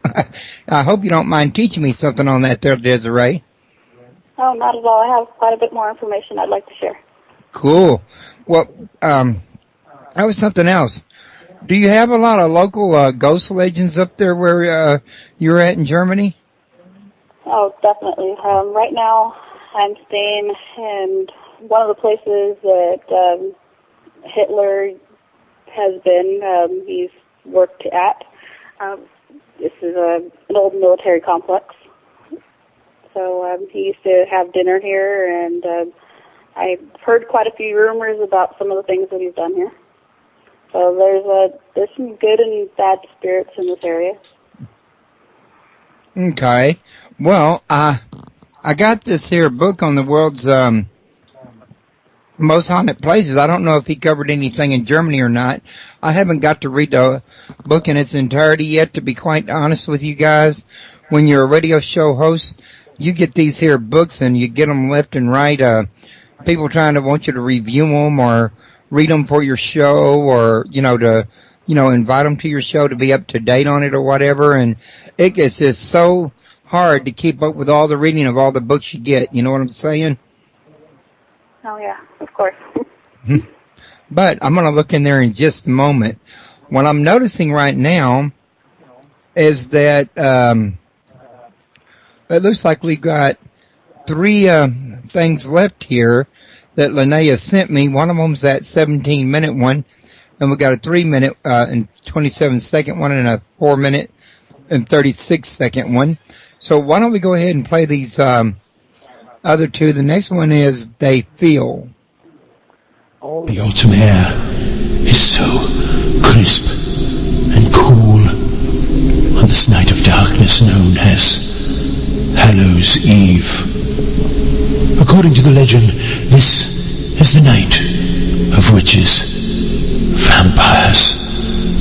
S1: I hope you don't mind teaching me something on that there, Desiree.
S4: Oh, not at all. I have quite a bit more information I'd like to share.
S1: Cool. Well, that was something else. Do you have a lot of local ghost legends up there where you're at in Germany?
S4: Oh, definitely. Right now, I'm staying in one of the places that Hitler has been. He's worked at. This is an old military complex. So he used to have dinner here, and I've heard quite a few rumors about some of the things that he's done here. So there's some good and bad spirits in this area.
S1: Okay. Well, I got this here book on the world's most haunted places. I don't know if he covered anything in Germany or not. I haven't got to read the book in its entirety yet, to be quite honest with you guys. When you're a radio show host, you get these here books and you get them left and right. People trying to want you to review them or read them for your show, or, to, invite them to your show to be up to date on it or whatever. And it gets just so hard to keep up with all the reading of all the books you get. You know what I'm saying?
S4: Oh, yeah, of course.
S1: But I'm going to look in there in just a moment. What I'm noticing right now is that it looks like we got 3 things left here that Linnea sent me. One of them's that 17-minute one, and we got a 3-minute and 27-second one, and a 4-minute and 36-second one. So why don't we go ahead and play these other 2? The next one is They Feel.
S2: The autumn air is so crisp and cool on this night of darkness known as Hallows Eve. According to the legend, this is the night of witches, vampires,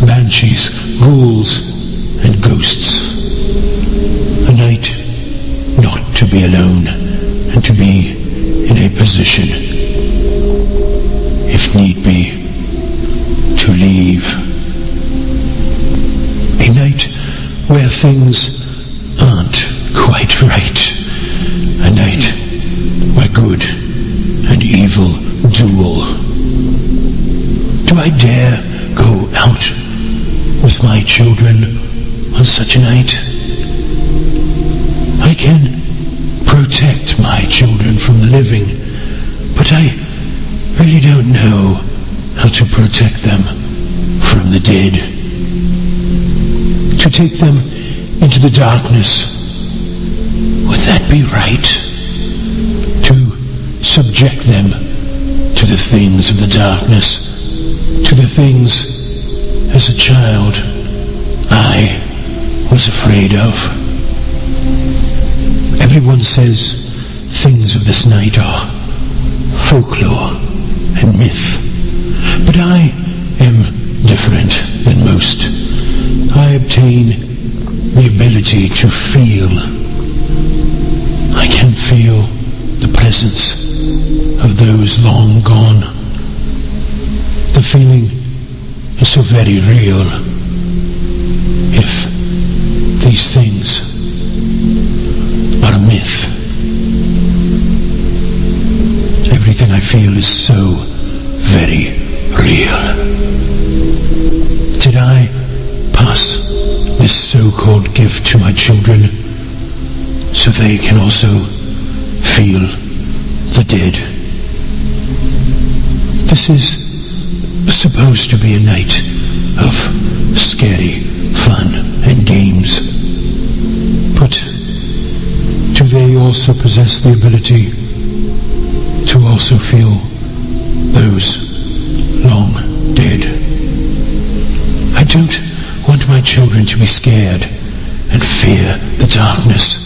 S2: banshees, ghouls, and ghosts. A night not to be alone, and to be in a position, if need be, to leave. A night where things aren't quite right. A night where good and evil duel. Do I dare go out with my children on such a night? I can protect my children from the living, but I really don't know how to protect them from the dead. To take them into the darkness, would that be right? To subject them to the things of the darkness, to the things as a child I was afraid of. Everyone says things of this night are folklore and myth, but I am different than most. I obtain the ability to feel. I can feel the presence of those long gone. The feeling is so very real. If these things are a myth, everything I feel is so very real. Did I pass this so-called gift to my children so they can also feel the dead? This is supposed to be a night of scary fun and games, but do they also possess the ability to also feel those long dead? I don't want my children to be scared and fear the darkness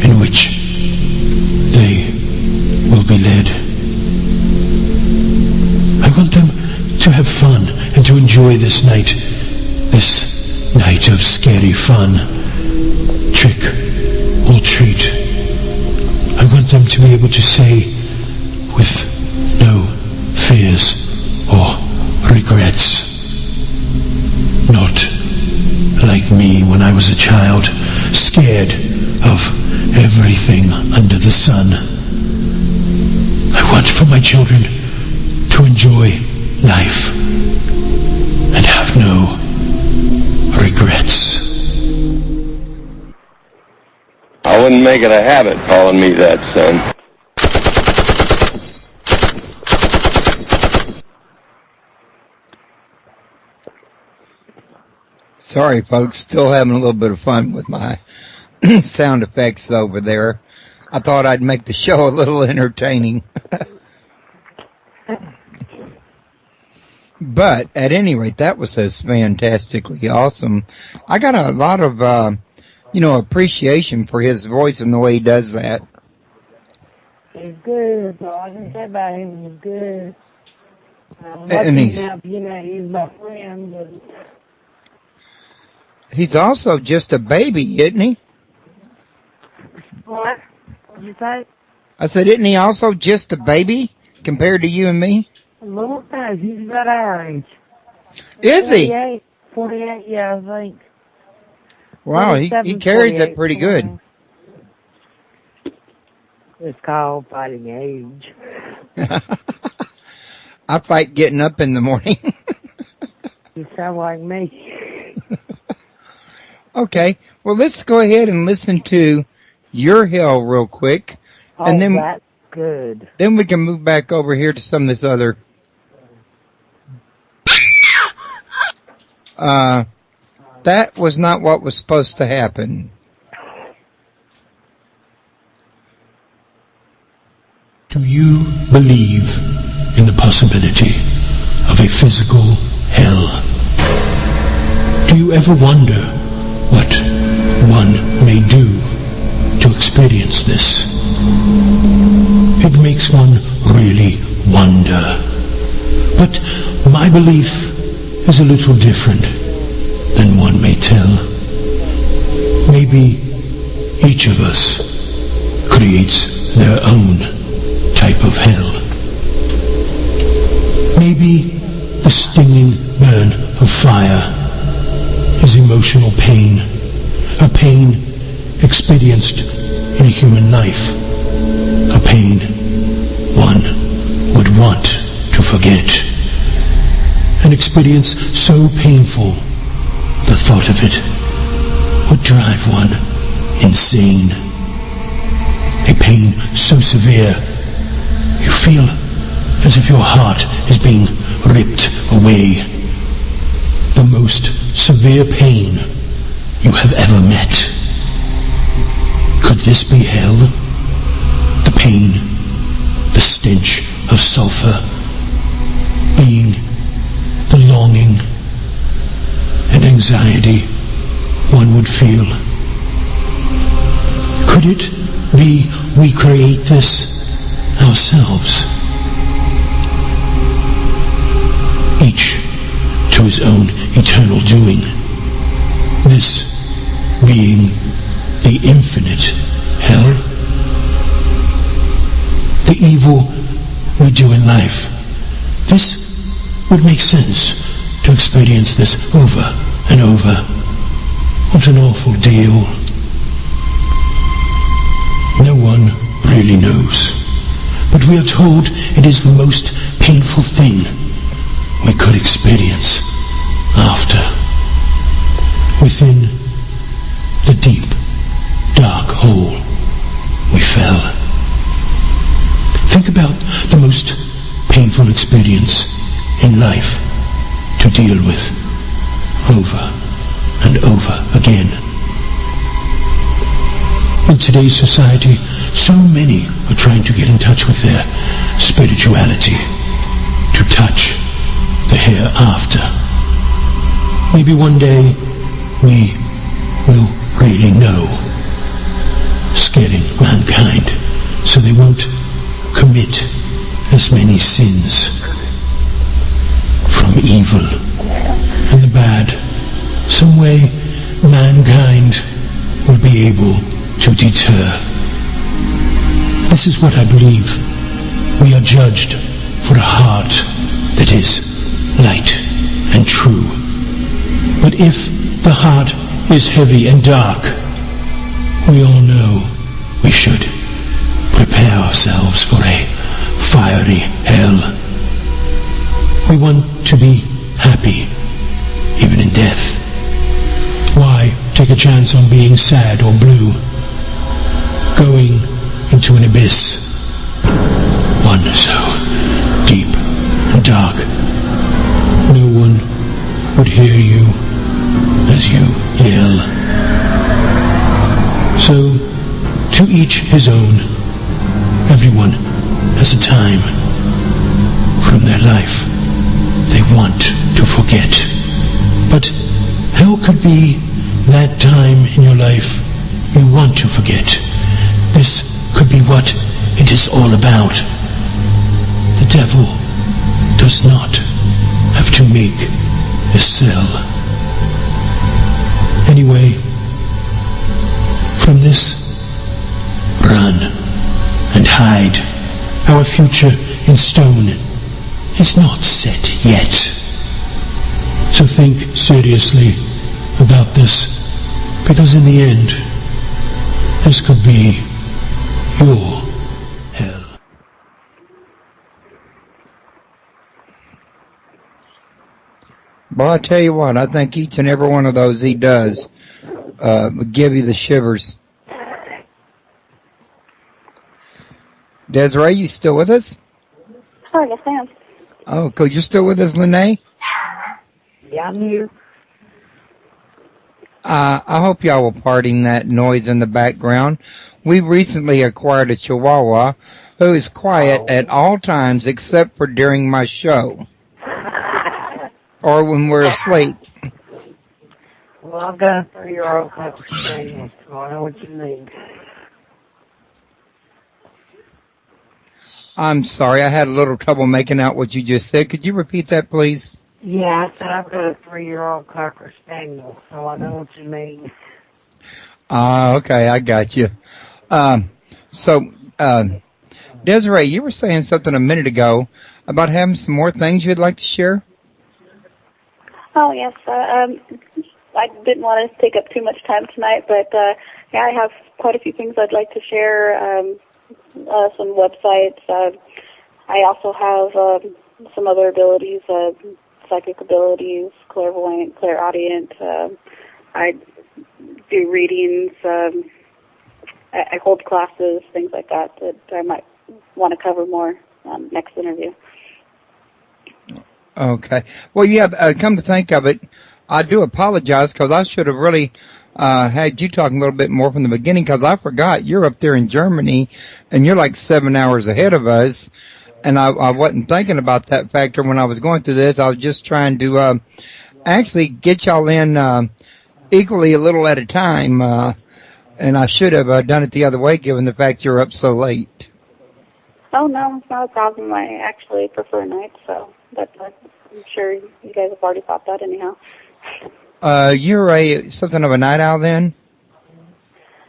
S2: in which they will be led. I want them to have fun and to enjoy this night of scary fun, trick or treat. I want them to be able to say with no fears or regrets, not like me when I was a child, scared of everything under the sun. I want for my children to enjoy life and have no regrets.
S5: I wouldn't make it a habit calling me that, son.
S1: Sorry, folks. Still having a little bit of fun with my sound effects over there. I thought I'd make the show a little entertaining. But at any rate, that was just fantastically awesome. I got a lot of, appreciation for his voice and the way he does that.
S3: He's good. That's all I can say about him. He's good.
S1: And
S3: he's my friend. But
S1: he's also just a baby, isn't he?
S3: what? What'd you say?
S1: I said, isn't he also just a baby compared to you and me?
S3: A little bit. He's about our age.
S1: Is he?
S3: 48, yeah, I think.
S1: Wow, he carries it pretty good.
S3: It's called fighting age.
S1: I fight getting up in the morning.
S3: You sound like me.
S1: Okay, well, let's go ahead and listen to Your Hell real quick. And then,
S3: that's good.
S1: Then we can move back over here to some of this other. That was not what was supposed to happen.
S2: Do you believe in the possibility of a physical hell? Do you ever wonder what one may do to experience this? It makes one really wonder. But my belief is a little different than one may tell. Maybe each of us creates their own type of hell. Maybe the stinging burn of fire is emotional pain, a pain experienced in human life, a pain one would want to forget. An experience so painful, the thought of it would drive one insane. A pain so severe, you feel as if your heart is being ripped away. The most severe pain you have ever met. Could this be hell? The pain, the stench of sulfur, being anxiety one would feel. Could it be we create this ourselves? Each to his own eternal doing. This being the infinite hell. The evil we do in life. This would make sense to experience this over and over. What an awful deal. No one really knows. But we are told it is the most painful thing we could experience after. Within the deep, dark hole we fell. Think about the most painful experience in life to deal with over and over again. In today's society, so many are trying to get in touch with their spirituality, to touch the hereafter. Maybe one day we will really know, scaring mankind so they won't commit as many sins. From evil and the bad, some way mankind will be able to deter. This is what I believe. We are judged for a heart that is light and true. But if the heart is heavy and dark, we all know we should prepare ourselves for a fiery hell. We want to be happy, even in death. Why take a chance on being sad or blue? Going into an abyss, one so deep and dark, no one would hear you as you yell. So, to each his own. Everyone has a time from their life they want to forget. But how could be that time in your life you want to forget? This could be what it is all about. The devil does not have to make a cell. Anyway, from this, run and hide. Our future in stone is not set yet. So think seriously about this, because in the end, this could be your hell.
S1: Well, I tell you what, I think each and every one of those he does would give you the shivers. Desiree, you still with us?
S4: Oh, yes, I am.
S1: Oh, cool. You're still with us, Lene?
S3: Yeah, I'm here.
S1: I hope y'all were parting that noise in the background. We recently acquired a Chihuahua who is quiet at all times except for during my show or when we're asleep.
S3: Well, I've got a 3-year-old cocker spaniel, so I know what you need.
S1: I'm sorry, I had a little trouble making out what you just said. Could you repeat that, please?
S3: Yeah, I said I've got a 3-year-old cocker spaniel, so I know what you mean.
S1: Okay, I got you. Desiree, you were saying something a minute ago about having some more things you'd like to share?
S4: Oh, yes. I didn't want to take up too much time tonight, but yeah, I have quite a few things I'd like to share. Some websites. I also have some other abilities, psychic abilities, clairvoyant, clairaudient. I do readings. I hold classes, things like that I might want to cover more next interview.
S1: Okay. Well, yeah, come to think of it, I do apologize because I should have really had you talking a little bit more from the beginning because I forgot you're up there in Germany and you're like 7 hours ahead of us. And I wasn't thinking about that factor when I was going through this. I was just trying to actually get y'all in equally a little at a time, and I should have done it the other way given the fact you're up so late.
S4: Oh, no, it's not a problem. I actually prefer nights, so I'm sure you guys have already thought that anyhow.
S1: You're something of a night owl then?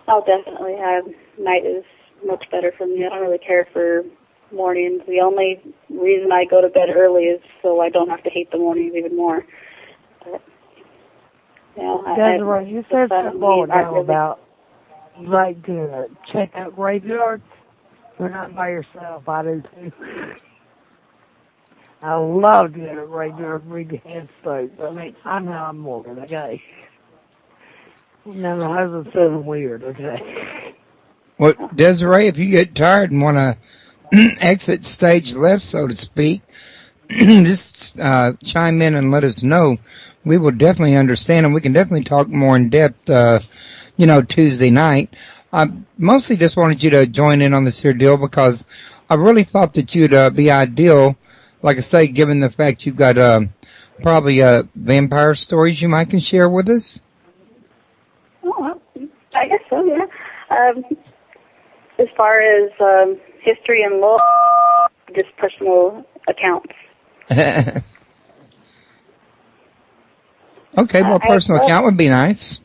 S4: Oh, definitely. Night is much better for me. I don't really care for mornings. The only reason I go to bed early is so I don't have to hate the mornings even more. But,
S3: Desiree, you said something about you like to check out graveyards. You're not by yourself. I do too. I love doing a graveyard read the headstones. I mean, I know I'm Morgan, okay? Now my husband says I'm weird, okay?
S1: Well, Desiree, if you get tired and want to exit stage left, so to speak, just chime in and let us know. We will definitely understand, and we can definitely talk more in depth, Tuesday night. I mostly just wanted you to join in on this here deal because I really thought that you'd be ideal, like I say, given the fact you've got probably vampire stories you might can share with us.
S4: Oh, well, I guess so, yeah. As far as history and law, just personal accounts.
S1: Okay, well, personal account would be nice.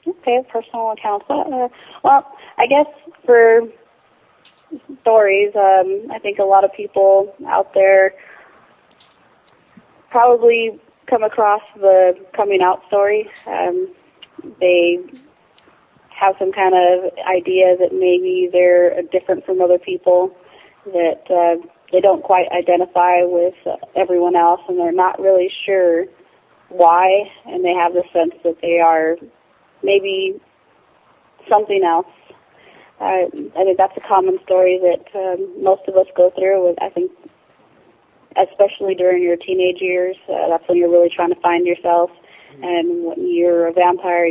S4: Okay, personal accounts. Well, I guess for stories, I think a lot of people out there probably come across the coming out story. They have some kind of idea that maybe they're different from other people, that they don't quite identify with everyone else, and they're not really sure why, and they have the sense that they are maybe something else. I think that's a common story that most of us go through. I think, especially during your teenage years, that's when you're really trying to find yourself. And when you're a vampire,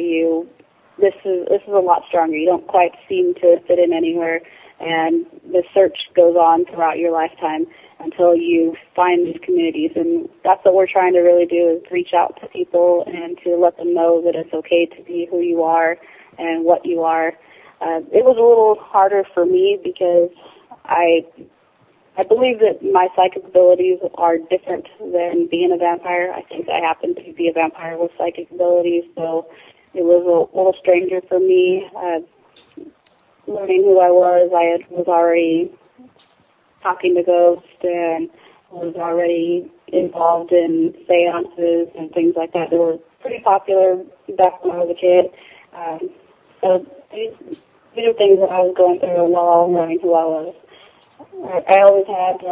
S4: this is a lot stronger. You don't quite seem to fit in anywhere, and the search goes on throughout your lifetime until you find these communities. And that's what we're trying to really do, is reach out to people and to let them know that it's okay to be who you are and what you are. It was a little harder for me because I believe that my psychic abilities are different than being a vampire. I think I happen to be a vampire with psychic abilities, so it was a little stranger for me. Learning who I was already talking to ghosts and was already involved in seances and things like that. They were pretty popular back when I was a kid. So these are things that I was going through while I was learning who I was. I always had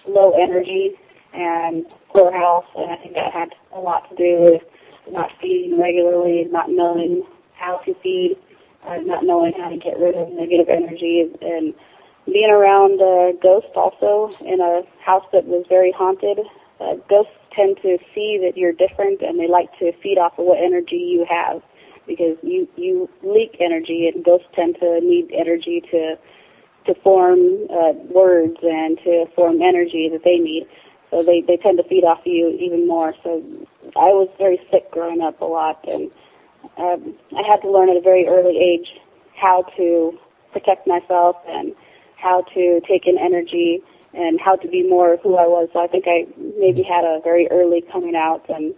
S4: low energy and poor health, and I think that had a lot to do with not feeding regularly, not knowing how to feed, not knowing how to get rid of negative energy, and being around ghosts also in a house that was very haunted. Ghosts tend to see that you're different, and they like to feed off of what energy you have, because you leak energy, and ghosts tend to need energy to form words and to form energy that they need. So they tend to feed off of you even more. So I was very sick growing up a lot, and I had to learn at a very early age how to protect myself and how to take in energy and how to be more who I was. So I think I maybe had a very early coming out, and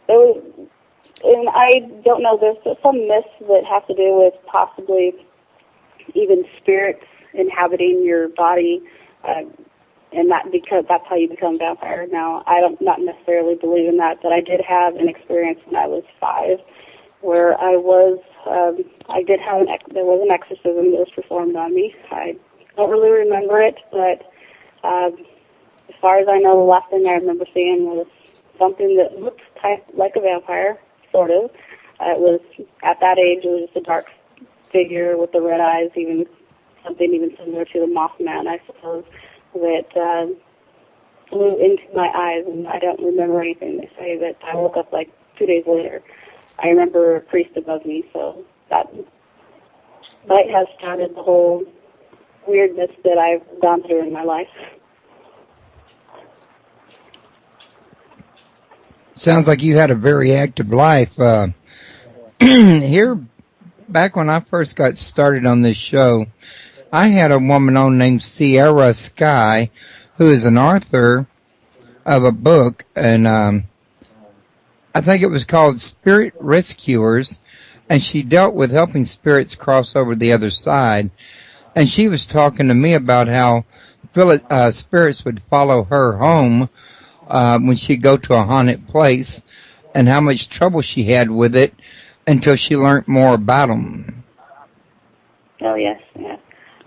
S4: I don't know, there's some myths that have to do with possibly even spirits inhabiting your body, and because that's how you become a vampire. Now, I don't not necessarily believe in that, but I did have an experience when I was 5 where there was an exorcism that was performed on me. I don't really remember it, but as far as I know, the last thing I remember seeing was something that looked like a vampire, sort of. It was, at that age, it was just a dark figure with the red eyes, something even similar to the Mothman, I suppose, that flew into my eyes, and I don't remember anything. They say that I woke up like 2 days later. I remember a priest above me, so that might have started the whole weirdness that I've gone through in my life.
S1: Sounds like you had a very active life. Here, back when I first got started on this show, I had a woman on named Sierra Sky, who is an author of a book, and I think it was called Spirit Rescuers, and she dealt with helping spirits cross over the other side. And she was talking to me about how spirits would follow her home when she'd go to a haunted place, and how much trouble she had with it until she learned more about them.
S4: Oh, yes, yeah.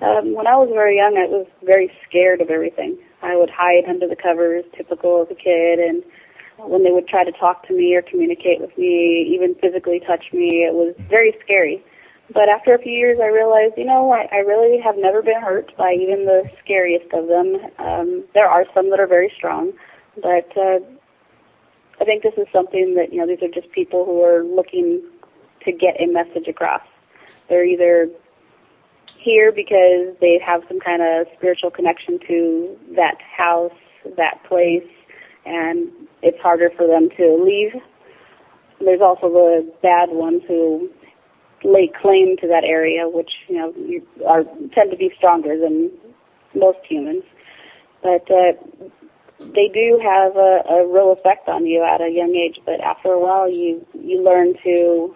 S4: When I was very young, I was very scared of everything. I would hide under the covers, typical of a kid, and when they would try to talk to me or communicate with me, even physically touch me, it was very scary. But after a few years, I realized, I really have never been hurt by even the scariest of them. There are some that are very strong, but I think this is something that, these are just people who are looking to get a message across. They're either here because they have some kind of spiritual connection to that house, that place, and it's harder for them to leave. There's also the bad ones who lay claim to that area, which tend to be stronger than most humans. But they do have a real effect on you at a young age. But after a while, you learn to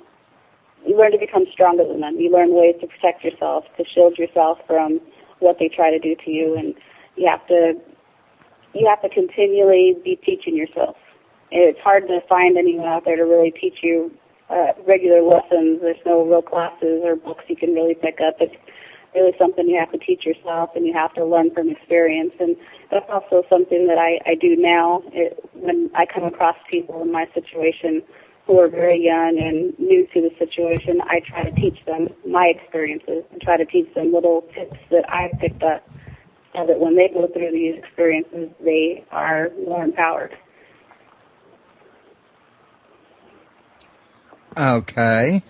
S4: become stronger than them. You learn ways to protect yourself, to shield yourself from what they try to do to you, and you have to continually be teaching yourself. It's hard to find anyone out there to really teach you regular lessons. There's no real classes or books you can really pick up. It's really something you have to teach yourself, and you have to learn from experience. And that's also something that I do now. When I come across people in my situation who are very young and new to the situation, I try to teach them my experiences and try to teach them little tips that I've picked up so that when they go through these experiences, they are more empowered.
S1: Okay.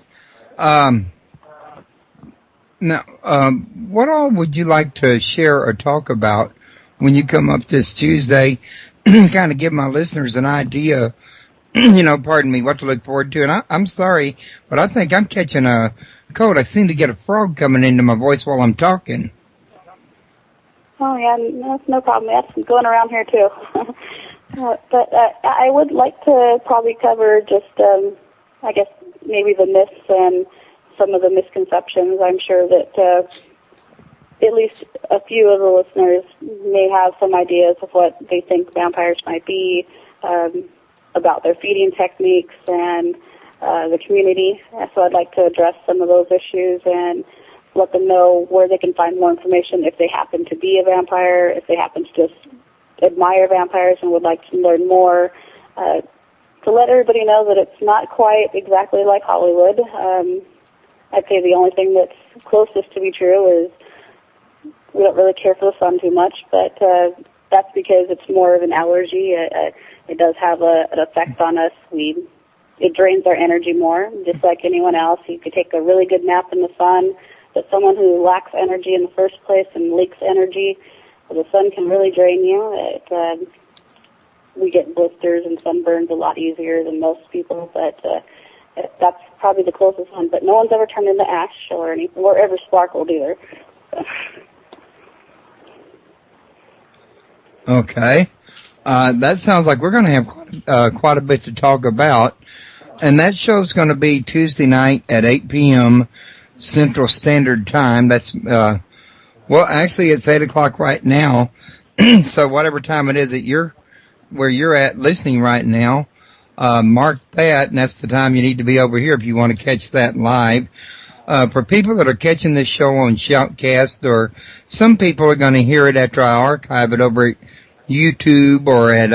S1: Now, what all would you like to share or talk about when you come up this Tuesday? Kind of give my listeners an idea, pardon me, what to look forward to. And I'm sorry, but I think I'm catching a cold. I seem to get a frog coming into my voice while I'm talking.
S4: Oh, yeah, that's no problem. That's going around here, too. But I would like to probably cover just, I guess, maybe the myths and some of the misconceptions. I'm sure that at least a few of the listeners may have some ideas of what they think vampires might be, about their feeding techniques and the community. So I'd like to address some of those issues and let them know where they can find more information if they happen to be a vampire, if they happen to just admire vampires and would like to learn more, to let everybody know that it's not quite exactly like Hollywood. I'd say the only thing that's closest to be true is we don't really care for the sun too much, but that's because it's more of an allergy. It does have an effect on us. It drains our energy more, just like anyone else. You could take a really good nap in the sun, but someone who lacks energy in the first place and leaks energy, the sun can really drain you. We get blisters and sunburns a lot easier than most people, but that's probably the closest one. But no one's ever turned into ash or anything, or ever sparkled either.
S1: Okay. That sounds like we're going to have quite a bit to talk about. And that show's going to be Tuesday night at 8 p.m. Central Standard Time. That's, actually it's 8 o'clock right now. So whatever time it is where you're at listening right now, mark that, and that's the time you need to be over here if you want to catch that live. For people that are catching this show on Shoutcast, or some people are going to hear it after I archive it over at YouTube or at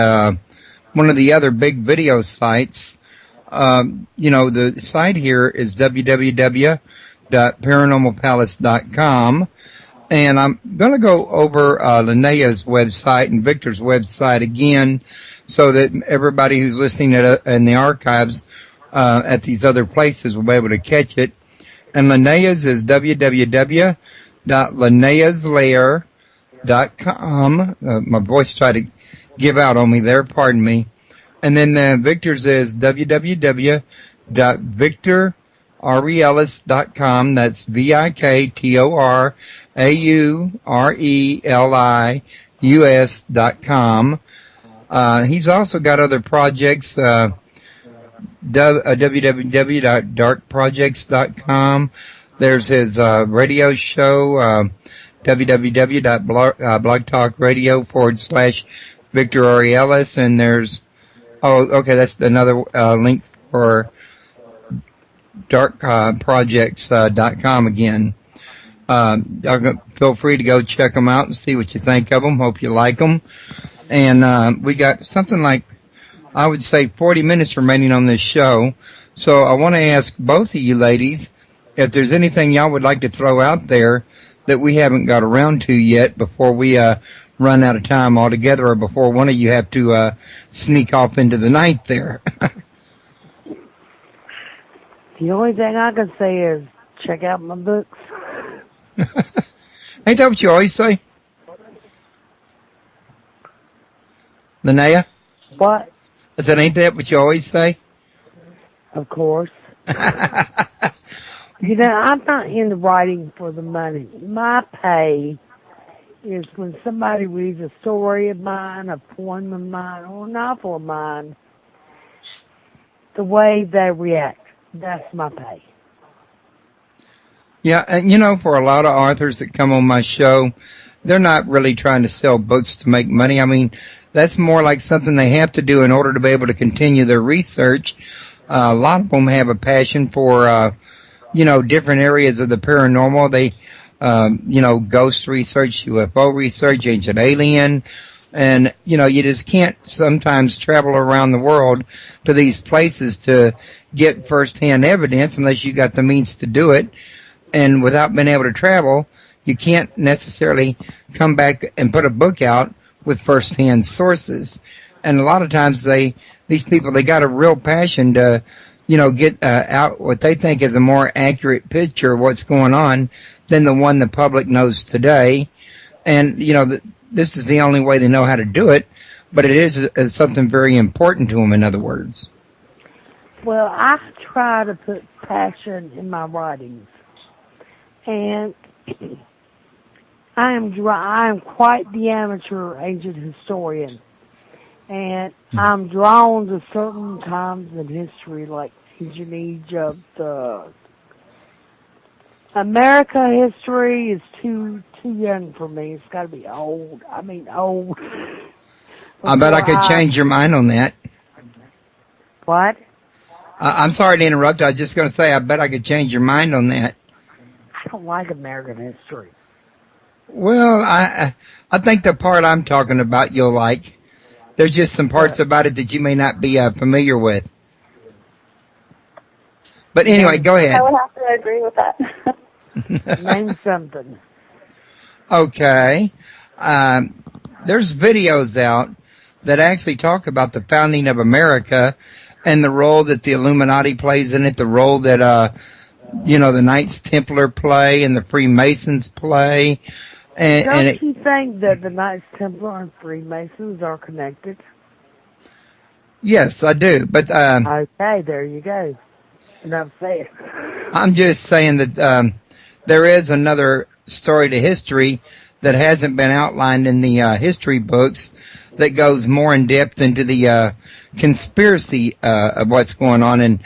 S1: one of the other big video sites. The site here is www.paranormalpalace.com, and I'm going to go over Linnea's website and Victor's website again so that everybody who's listening in the archives at these other places will be able to catch it. And Linnea's is www.linneaslair.com. My voice tried to give out on me there, pardon me. And then Victor's is www.victoraurelius.com. That's VIKTORAURELIUS.com. He's also got other projects, www.darkprojects.com. There's his radio show, www.blogtalkradio.com/Victor Aurelis. And there's, that's another link for darkprojects.com again. Feel free to go check them out and see what you think of them. Hope you like them. And we got something like, I would say, 40 minutes remaining on this show. So I want to ask both of you ladies if there's anything y'all would like to throw out there that we haven't got around to yet before we run out of time altogether, or before one of you have to sneak off into the night there.
S3: The only thing I can say is check out my books.
S1: Ain't that what you always say? Linnea?
S3: What?
S1: I said, ain't that what you always say?
S3: Of course. You know, I'm not into writing for the money. My pay is when somebody reads a story of mine, a poem of mine, or a novel of mine, the way they react. That's my pay.
S1: Yeah, and you know, for a lot of authors that come on my show, they're not really trying to sell books to make money. I mean, that's more like something they have to do in order to be able to continue their research. A lot of them have a passion for, different areas of the paranormal. They, ghost research, UFO research, ancient alien. And, you just can't sometimes travel around the world to these places to get firsthand evidence unless you got the means to do it. And without being able to travel, you can't necessarily come back and put a book out with firsthand sources. And a lot of times these people, they got a real passion to, get out what they think is a more accurate picture of what's going on than the one the public knows today. And, this is the only way they know how to do it, but it is something very important to them, in other words.
S3: Well, I try to put passion in my writings. And I am quite the amateur ancient historian. And I'm drawn to certain times in history, like ancient Egypt. America history is too young for me. It's got to be old. I mean, old.
S1: I bet I could change your mind on that.
S3: What?
S1: I'm sorry to interrupt. I was just going to say, I bet I could change your mind on that.
S3: I don't like American history.
S1: Well, I think the part I'm talking about you'll like. There's just some parts about it that you may not be familiar with. But anyway, go ahead.
S4: I would have to agree with that.
S3: Name something.
S1: Okay. There's videos out that actually talk about the founding of America and the role that the Illuminati plays in it, the role that, the Knights Templar play and the Freemasons play.
S3: Don't you think that the Knights Templar and Freemasons are connected?
S1: Yes, I do. But
S3: okay, there you go. Enough said.
S1: I'm just saying that there is another story to history that hasn't been outlined in the history books that goes more in depth into the conspiracy of what's going on and,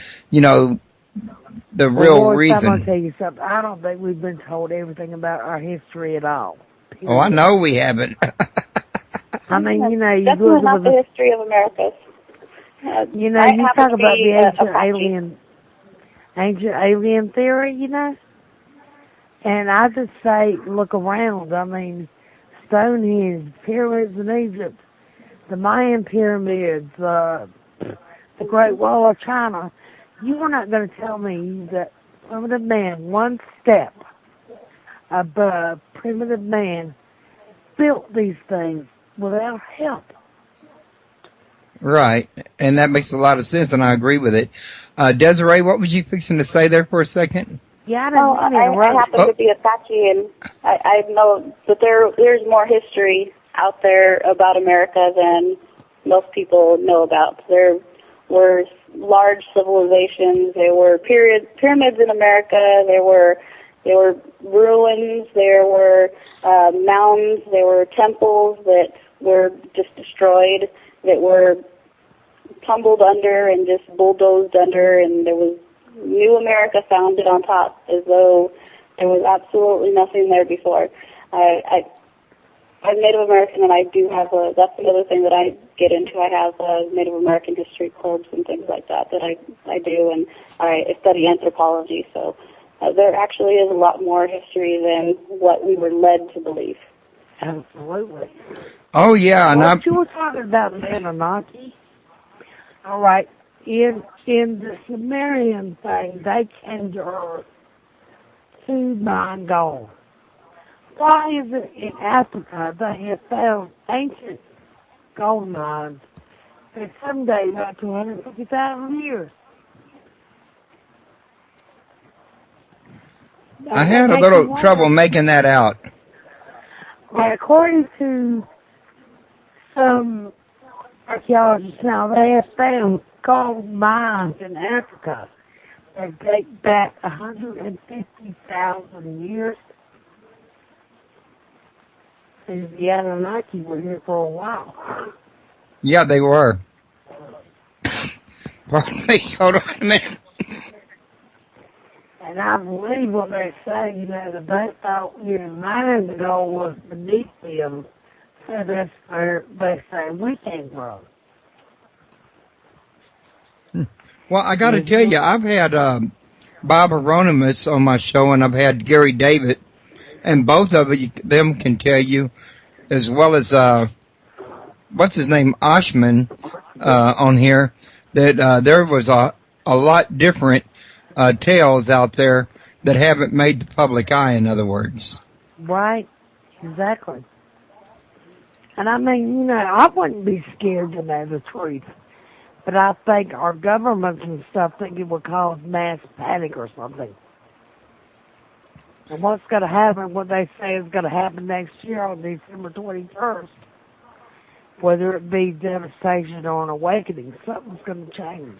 S1: the real reason.
S3: I'm going to tell you something. I don't think we've been told everything about our history at all. Period.
S1: Oh, I know we haven't.
S3: I mean, you
S4: definitely not the history of America.
S3: You talk about the ancient alien theory, and I just say, look around. I mean, Stonehenge, pyramids in Egypt, the Mayan pyramids, the Great Wall of China. You are not going to tell me that primitive man, one step above primitive man, built these things without help.
S1: Right, and that makes a lot of sense, and I agree with it. Desiree, what was you fixing to say there for a second?
S3: Yeah,
S4: I happen to be Apache, and I know that there's more history out there about America than most people know about. There were large civilizations. There were pyramids in America. There were ruins. There were mounds. There were temples that were just destroyed, that were tumbled under and just bulldozed under, and there was new America founded on top, as though there was absolutely nothing there before. I'm Native American, and I do have that's another thing that I get into. I have Native American history clubs and things like that I do, and I study anthropology, so there actually is a lot more history than what we were led to believe.
S3: Absolutely.
S1: Oh, yeah. And
S3: you were talking about Anunnaki. All right. In the Sumerian thing, they came to Earth to mine gold. Why is it in Africa they have found ancient gold mines that some days up to 150,000 years?
S1: I had a little trouble making that out.
S3: Well, according to some archaeologists now, they have found gold mines in Africa that date back 150,000 years. And the Anunnaki were here for a while.
S1: Yeah, they were. Pardon me, hold on a minute.
S3: And I believe what they say, that they thought, mining the gold was beneath them. So that's where they say we came from.
S1: Well, I got to tell you, I've had Bob Hieronymus on my show, and I've had Gary David, and both of them can tell you, as well as what's his name, Oshman, on here, that there was a lot different tales out there that haven't made the public eye. In other words,
S3: right? Exactly. And I mean, I wouldn't be scared to know the truth. But I think our governments and stuff think it would cause mass panic or something. And what's going to happen, what they say is going to happen next year on December 21st, whether it be devastation or an awakening, something's going to change.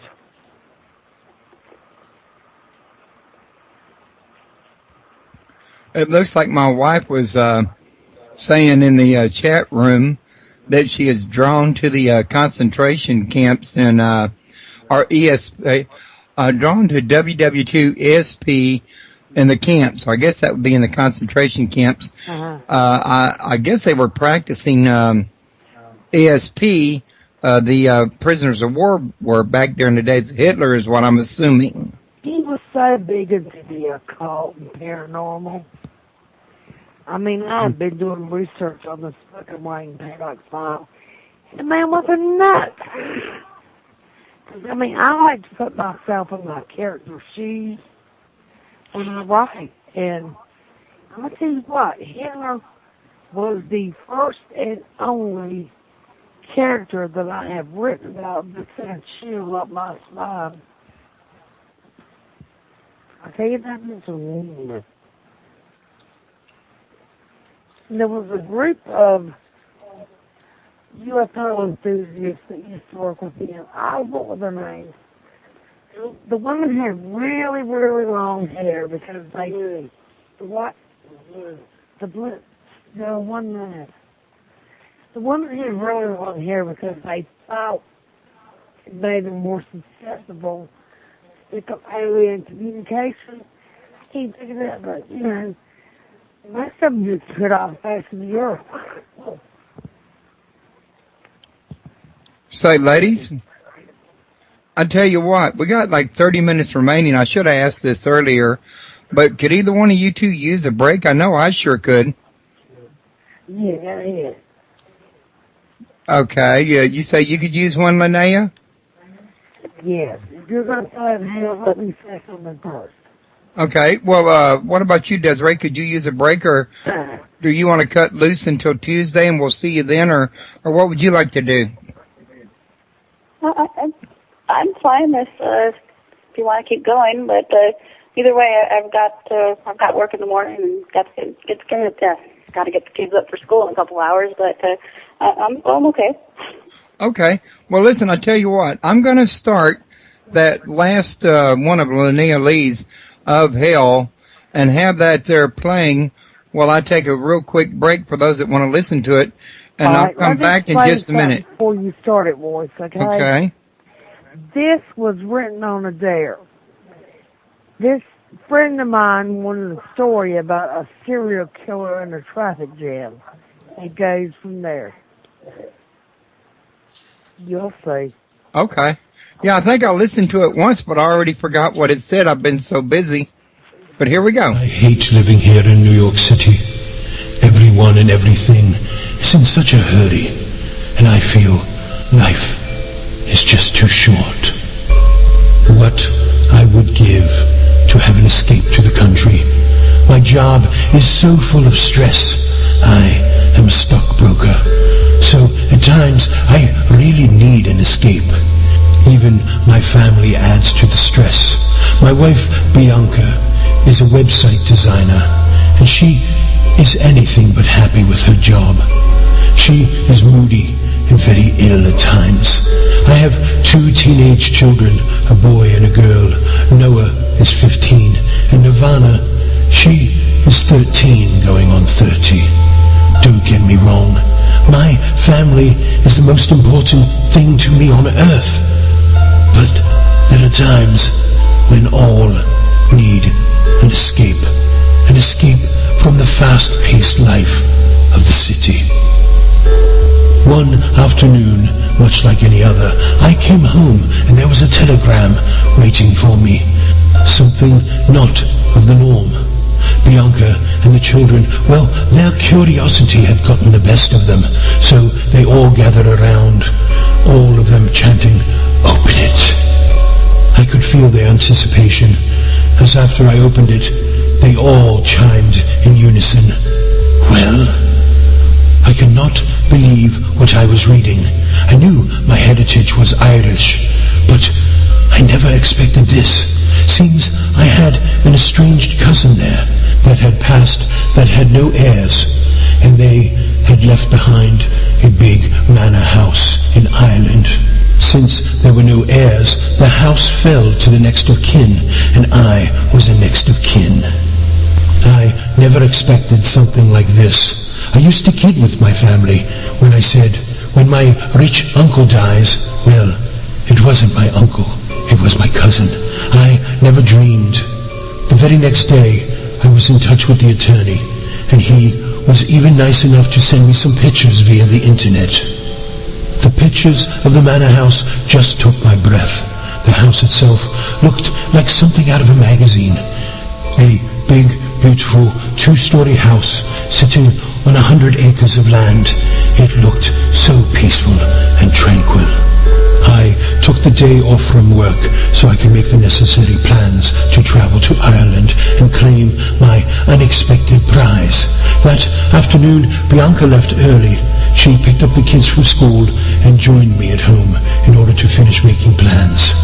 S1: it looks like my wife was saying in the chat room that she is drawn to the concentration camps and or ESP, drawn to WW2 ESP in the camps. So I guess that would be in the concentration camps.
S3: Uh-huh.
S1: I guess they were practicing ESP. The prisoners of war were back during the days of Hitler, is what I'm assuming.
S3: He was so big into the occult and paranormal. I mean, I've been doing research on this fucking Wayne Paddock file. The man was a nut. I mean, I like to put myself in my character's shoes when I write. And I'm going to tell you what, Hitler was the first and only character that I have written about that sent chill up my spine. I tell you, that was a rumor. There was a group of UFO enthusiasts that used to work with him. What were their names? The women had really, really long hair because they knew one minute. The women had really long hair because they thought it made them more susceptible to alien communication. I can't think of that, but most of them just put off the face of the earth.
S1: Say, ladies, I tell you what, we got like 30 minutes remaining. I should have asked this earlier, but could either one of you two use a break? I know I sure could.
S3: Yeah.
S1: Okay, yeah. You say you could use one, Linnea?
S3: Yes. If you're going to find hell, let me say something first.
S1: Okay, well, what about you, Desiree? Could you use a break, or do you want to cut loose until Tuesday and we'll see you then, or what would you like to do?
S4: I'm fine if you want to keep going, but either way, I've got work in the morning and got to get the kids up for school in a couple hours, but I'm okay.
S1: Okay. Well, listen, I tell you what. I'm going to start that last one of Linnea Lee's of Hell and have that there playing while I take a real quick break for those that want to listen to it. And I'll come back in just a minute.
S3: Before you start it, Royce, okay?
S1: Okay.
S3: This was written on a dare. This friend of mine wanted a story about a serial killer in a traffic jam. It goes from there. You'll see.
S1: Okay. Yeah, I think I listened to it once, but I already forgot what it said. I've been so busy. But here we go.
S2: I hate living here in New York City. Everyone and everything is in such a hurry, and I feel life is just too short. What I would give to have an escape to the country. My job is so full of stress. I am a stockbroker. So at times I really need an escape. Even my family adds to the stress. My wife Bianca is a website designer, and she is anything but happy with her job. She is moody and very ill at times. I have 2 teenage children, a boy and a girl. Noah is 15, and Nirvana, she is 13 going on 30. Don't get me wrong. My family is the most important thing to me on earth. But there are times when all need an escape from the fast-paced life of the city. One afternoon, much like any other, I came home and there was a telegram waiting for me. Something not of the norm. Bianca and the children, well, their curiosity had gotten the best of them, so they all gathered around, all of them chanting, "Open it." I could feel their anticipation, as after I opened it, they all chimed in unison. Well, I could not believe what I was reading. I knew my heritage was Irish, but I never expected this. Seems I had an estranged cousin there that had passed, that had no heirs, and they had left behind a big manor house in Ireland. Since there were no heirs, the house fell to the next of kin, and I was a next of kin. I never expected something like this. I used to kid with my family when I said, when my rich uncle dies, well, it wasn't my uncle, it was my cousin. I never dreamed. The very next day, I was in touch with the attorney, and he was even nice enough to send me some pictures via the internet. The pictures of the manor house just took my breath. The house itself looked like something out of a magazine. A big, beautiful 2-story house sitting on 100 acres of land. It looked so peaceful and tranquil. I took the day off from work so I could make the necessary plans to travel to Ireland and claim my unexpected prize. That afternoon, Bianca left early. She picked up the kids from school and joined me at home in order to finish making plans.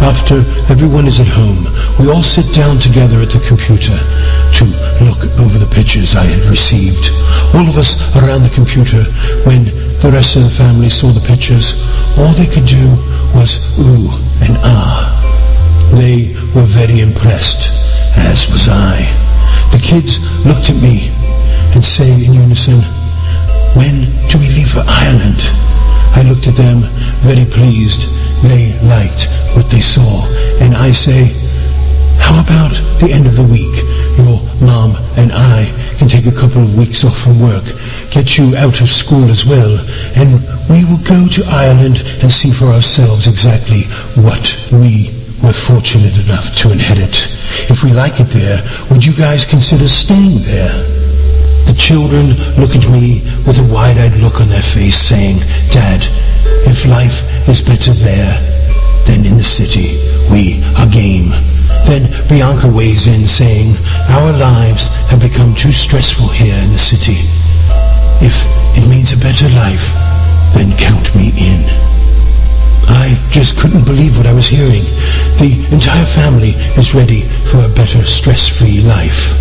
S2: After everyone is at home, we all sit down together at the computer to look over the pictures I had received. All of us around the computer, when the rest of the family saw the pictures, all they could do was ooh and ah. They were very impressed, as was I. The kids looked at me and say in unison, "When do we leave for Ireland?" I looked at them, very pleased. They liked what they saw. And I say, "How about the end of the week? Your mom and I can take a couple of weeks off from work, get you out of school as well, and we will go to Ireland and see for ourselves exactly what we were fortunate enough to inherit. If we like it there, would you guys consider staying there?" The children look at me with a wide-eyed look on their face, saying, "Dad, if life is better there than in the city, we are game." Then Bianca weighs in, saying, "Our lives have become too stressful here in the city. If it means a better life, then count me in." I just couldn't believe what I was hearing. The entire family is ready for a better stress-free life.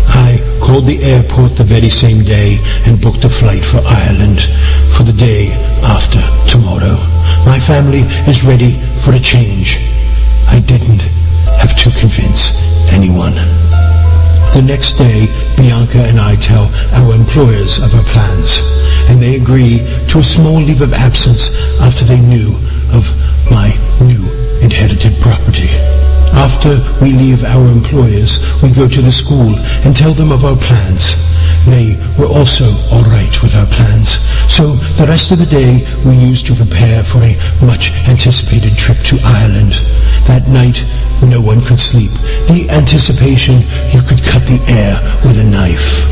S2: I called the airport the very same day and booked a flight for Ireland for the day after tomorrow. My family is ready for a change. I didn't have to convince anyone. The next day, Bianca and I tell our employers of our plans, and they agree to a small leave of absence after they knew of my new inherited property. After we leave our employers, we go to the school and tell them of our plans. They were also all right with our plans, so the rest of the day we used to prepare for a much-anticipated trip to Ireland. That night, no one could sleep. The anticipation, you could cut the air with a knife.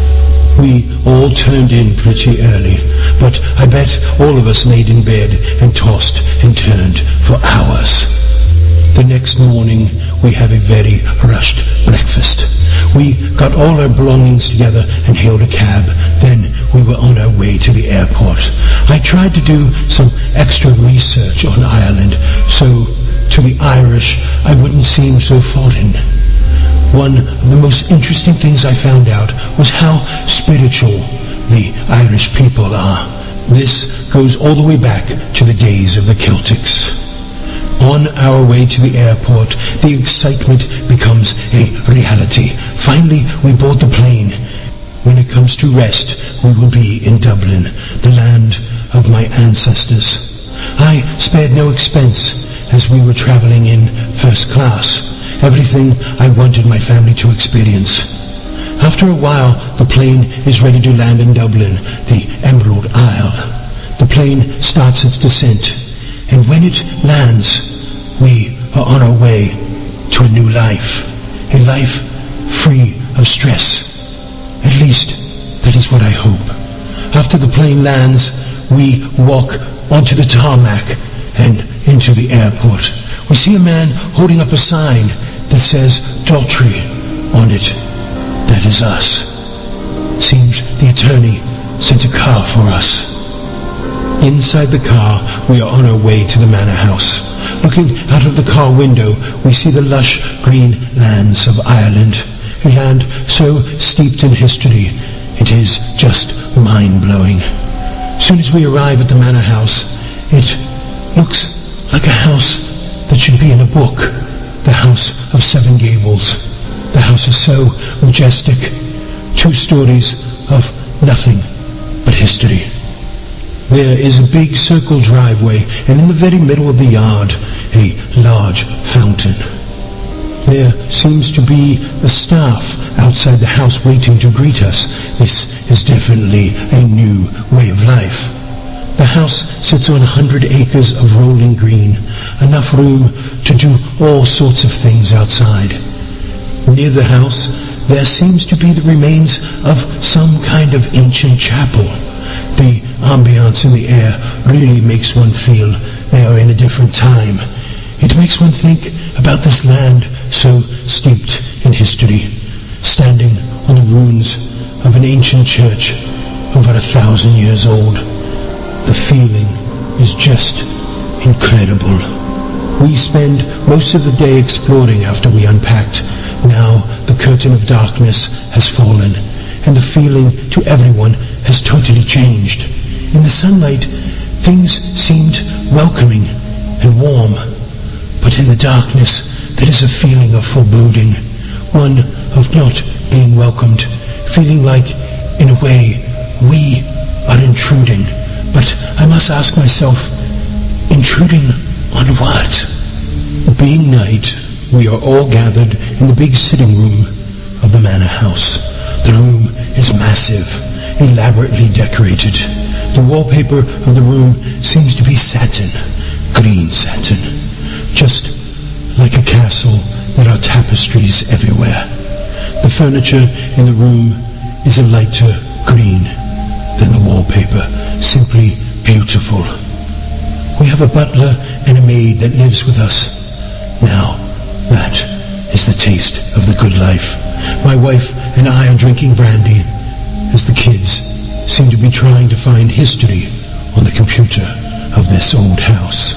S2: We all turned in pretty early, but I bet all of us laid in bed and tossed and turned for hours. The next morning, we have a very rushed breakfast. We got all our belongings together and hailed a cab. Then we were on our way to the airport. I tried to do some extra research on Ireland, so to the Irish, I wouldn't seem so foreign. One of the most interesting things I found out was how spiritual the Irish people are. This goes all the way back to the days of the Celtics. On our way to the airport, the excitement becomes a reality. Finally, we board the plane. When it comes to rest, we will be in Dublin, the land of my ancestors. I spared no expense as we were traveling in first class. Everything I wanted my family to experience. After a while, the plane is ready to land in Dublin, the Emerald Isle. The plane starts its descent, and when it lands, we are on our way to a new life, a life free of stress. At least, that is what I hope. After the plane lands, we walk onto the tarmac and into the airport. We see a man holding up a sign that says Daltrey on it. That is us. Seems the attorney sent a car for us. Inside the car, we are on our way to the manor house. Looking out of the car window, we see the lush green lands of Ireland, a land so steeped in history, it is just mind-blowing. As soon as we arrive at the manor house, it looks like a house that should be in a book. The House of Seven Gables. The house is so majestic. 2 stories of nothing but history. There is a big circle driveway, and in the very middle of the yard, a large fountain. There seems to be a staff outside the house waiting to greet us. This is definitely a new way of life. The house sits on 100 acres of rolling green, enough room to do all sorts of things outside. Near the house, there seems to be the remains of some kind of ancient chapel. The ambiance in the air really makes one feel they are in a different time. It makes one think about this land so steeped in history, standing on the ruins of an ancient church over 1,000 years old. The feeling is just incredible. We spend most of the day exploring after we unpacked. Now the curtain of darkness has fallen, and the feeling to everyone has totally changed. In the sunlight, things seemed welcoming and warm, but in the darkness, there is a feeling of foreboding, one of not being welcomed, feeling like, in a way, we are intruding. But I must ask myself, intruding on what? Being night, we are all gathered in the big sitting room of the manor house. The room is massive, elaborately decorated. The wallpaper of the room seems to be satin, green satin. Just like a castle, there are tapestries everywhere. The furniture in the room is a lighter green than the wallpaper. Simply beautiful. We have a butler and a maid that lives with us. Now, that is the taste of the good life. My wife and I are drinking brandy as the kids seem to be trying to find history on the computer of this old house.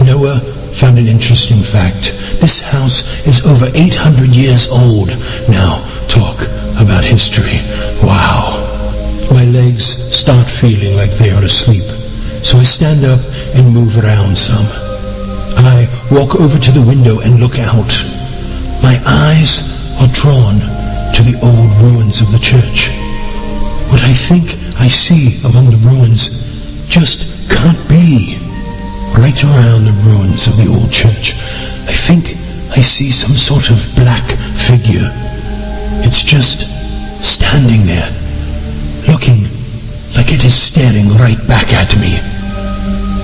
S2: Noah found an interesting fact. This house is over 800 years old. Now, talk about history. Wow. My legs start feeling like they are asleep, so I stand up and move around some. I walk over to the window and look out. My eyes are drawn to the old ruins of the church. What I think I see among the ruins just can't be. Right around the ruins of the old church, I think I see some sort of black figure. It's just standing there, looking like it is staring right back at me.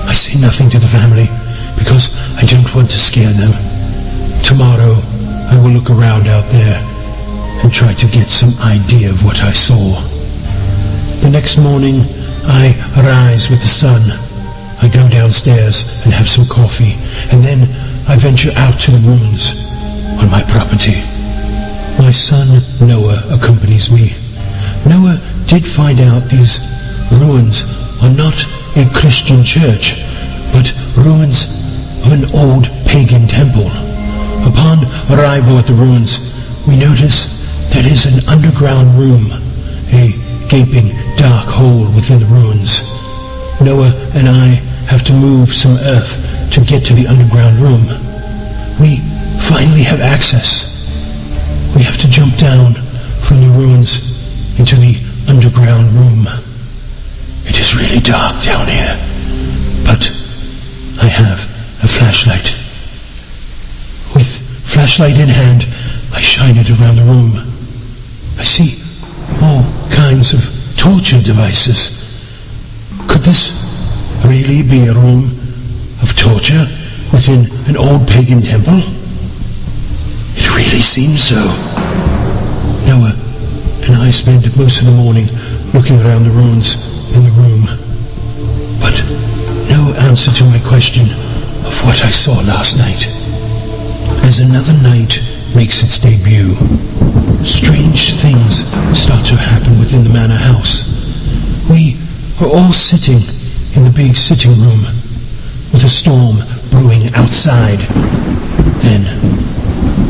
S2: I say nothing to the family because I don't want to scare them. Tomorrow I will look around out there and try to get some idea of what I saw. The next morning I rise with the sun. I go downstairs and have some coffee, and then I venture out to the ruins on my property. My son Noah accompanies me. Noah did find out these ruins are not a Christian church, but ruins of an old pagan temple. Upon arrival at the ruins, we notice there is an underground room, a gaping dark hole within the ruins. Noah and I have to move some earth to get to the underground room. We finally have access. We have to jump down from the ruins into the underground room. It is really dark down here, but I have a flashlight. With flashlight in hand, I shine it around the room. I see all kinds of torture devices. Could this really be a room of torture within an old pagan temple? It really seems so. Noah and I spend most of the morning looking around the ruins in the room, but no answer to my question of what I saw last night. As another night makes its debut, strange things start to happen within the manor house. We are all sitting in the big sitting room with a storm brewing outside. Then,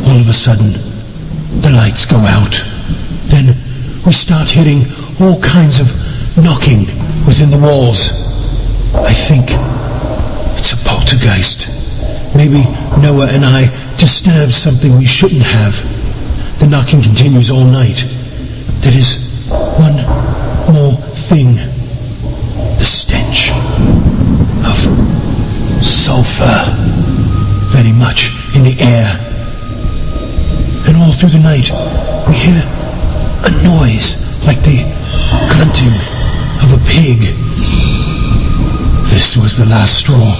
S2: all of a sudden, the lights go out. Then we start hearing all kinds of knocking within the walls. I think it's a poltergeist. Maybe Noah and I disturbed something we shouldn't have. The knocking continues all night. There is one more thing. The stench of sulfur very much in the air. And all through the night we hear a noise like the grunting of a pig. This was the last straw.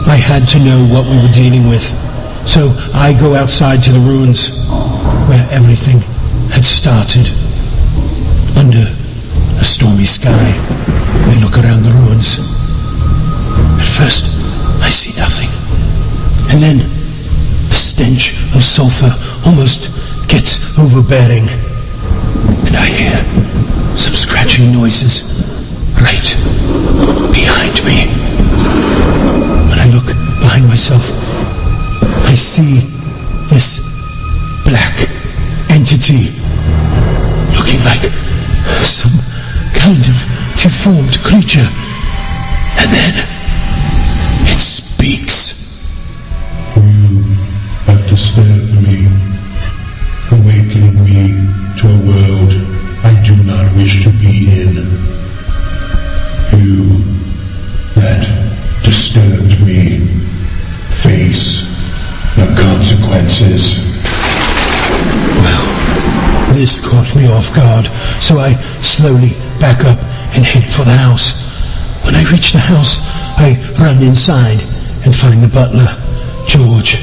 S2: I had to know what we were dealing with, so I go outside to the ruins where everything had started. Under a stormy sky, I look around the ruins. At first, I see nothing. And then, the stench of sulfur almost gets overbearing. And I hear some scratching noises right behind me. When I look behind myself, I see this black entity looking like some kind of deformed creature. And then it speaks.
S6: You have disturbed me, awakening me to a world I do not wish to be in. You that disturbed me, face the consequences.
S2: Well, this caught me off guard, so I slowly back up and head for the house. When I reach the house, I run inside and find the butler, George,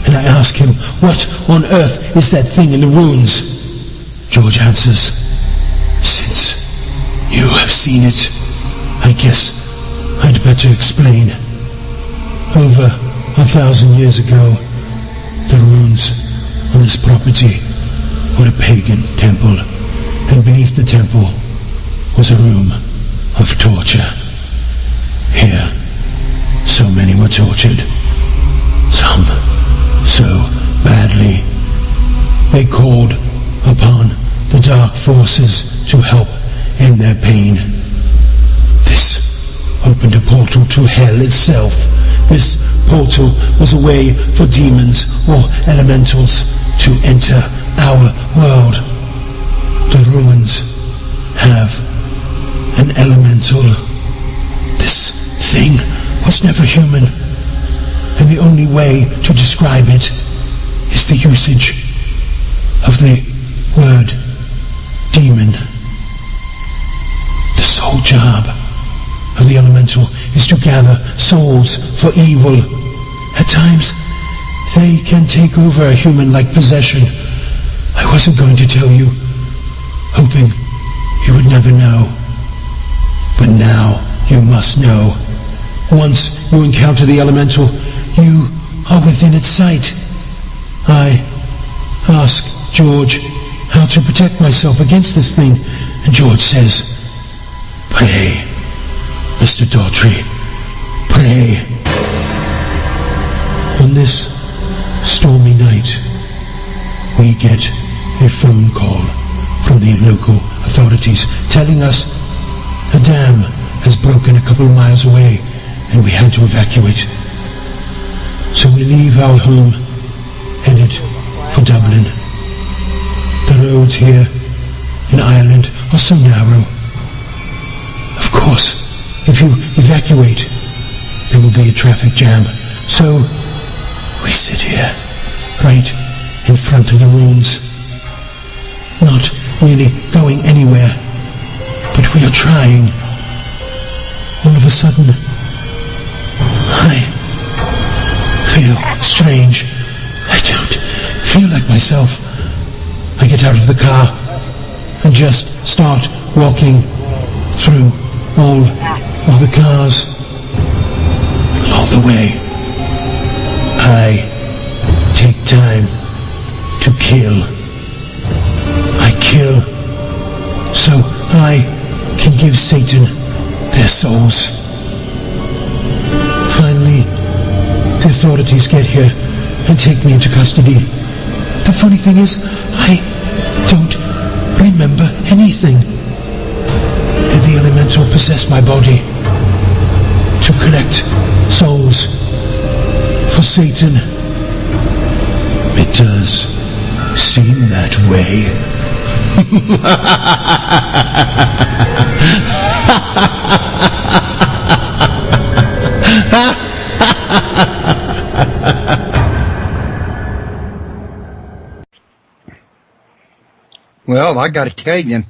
S2: and I ask him, what on earth is that thing in the ruins? George answers, since you have seen it, I guess I'd better explain. Over 1,000 years ago, the ruins on this property were a pagan temple, and beneath the temple was a room of torture. Here, so many were tortured, some so badly, they called upon the dark forces to help in their pain. This opened a portal to hell itself. This portal was a way for demons or elementals to enter our world. The ruins have an elemental. This thing was never human, and the only way to describe it is the usage of the word demon. The sole job of the elemental is to gather souls for evil. At times, they can take over a human-like possession. I wasn't going to tell you, hoping you would never know. But now you must know. Once you encounter the elemental, you are within its sight. I ask George how to protect myself against this thing, and George says, "Pray, Mr. Daughtry, pray." On this stormy night, we get a phone call from the local authorities telling us a dam has broken a couple of miles away and we had to evacuate. So we leave our home, headed for Dublin. The roads here in Ireland are so narrow. Of course, if you evacuate, there will be a traffic jam. So we sit here, right in front of the ruins, not really going anywhere, but we are trying. All of a sudden, I feel strange. I don't feel like myself. I get out of the car and just start walking through all of the cars. Along the way, I take time to kill. I kill so I can give Satan their souls. Finally, the authorities get here and take me into custody. The funny thing is, I don't remember anything. Did the elemental possess my body to collect souls for Satan? It does seem that way.
S1: Well, I got to tell you,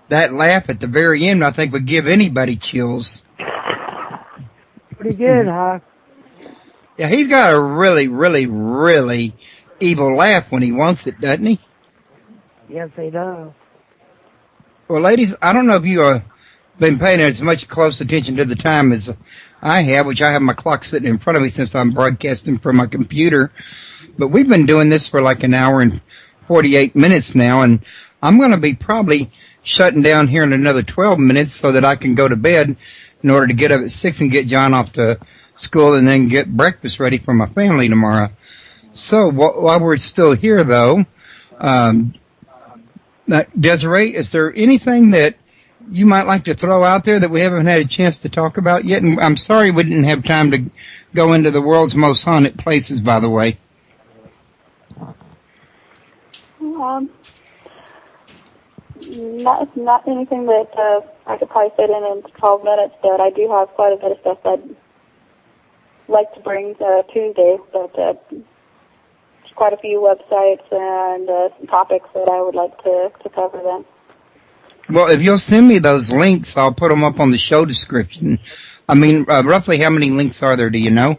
S1: that laugh at the very end, I think, would give anybody chills.
S3: Pretty good, huh?
S1: Yeah, he's got a really, really, really evil laugh when he wants it, doesn't he?
S3: Yes, he does.
S1: Well, ladies, I don't know if you have been paying as much close attention to the time as I have, which I have my clock sitting in front of me since I'm broadcasting from my computer. But we've been doing this for like an hour and 48 minutes now, and I'm going to be probably shutting down here in another 12 minutes so that I can go to bed in order to get up at 6 and get John off to school and then get breakfast ready for my family tomorrow. So while we're still here, though, Desiree, is there anything that you might like to throw out there that we haven't had a chance to talk about yet? And I'm sorry we didn't have time to go into the world's most haunted places, by the way.
S4: Not anything that I could probably fit in 12 minutes, but I do have quite a bit of stuff I'd like to bring Tuesday, but quite a few websites and some topics that I would like to cover then.
S1: Well, if you'll send me those links, I'll put them up on the show description. I mean, roughly how many links are there, do you know?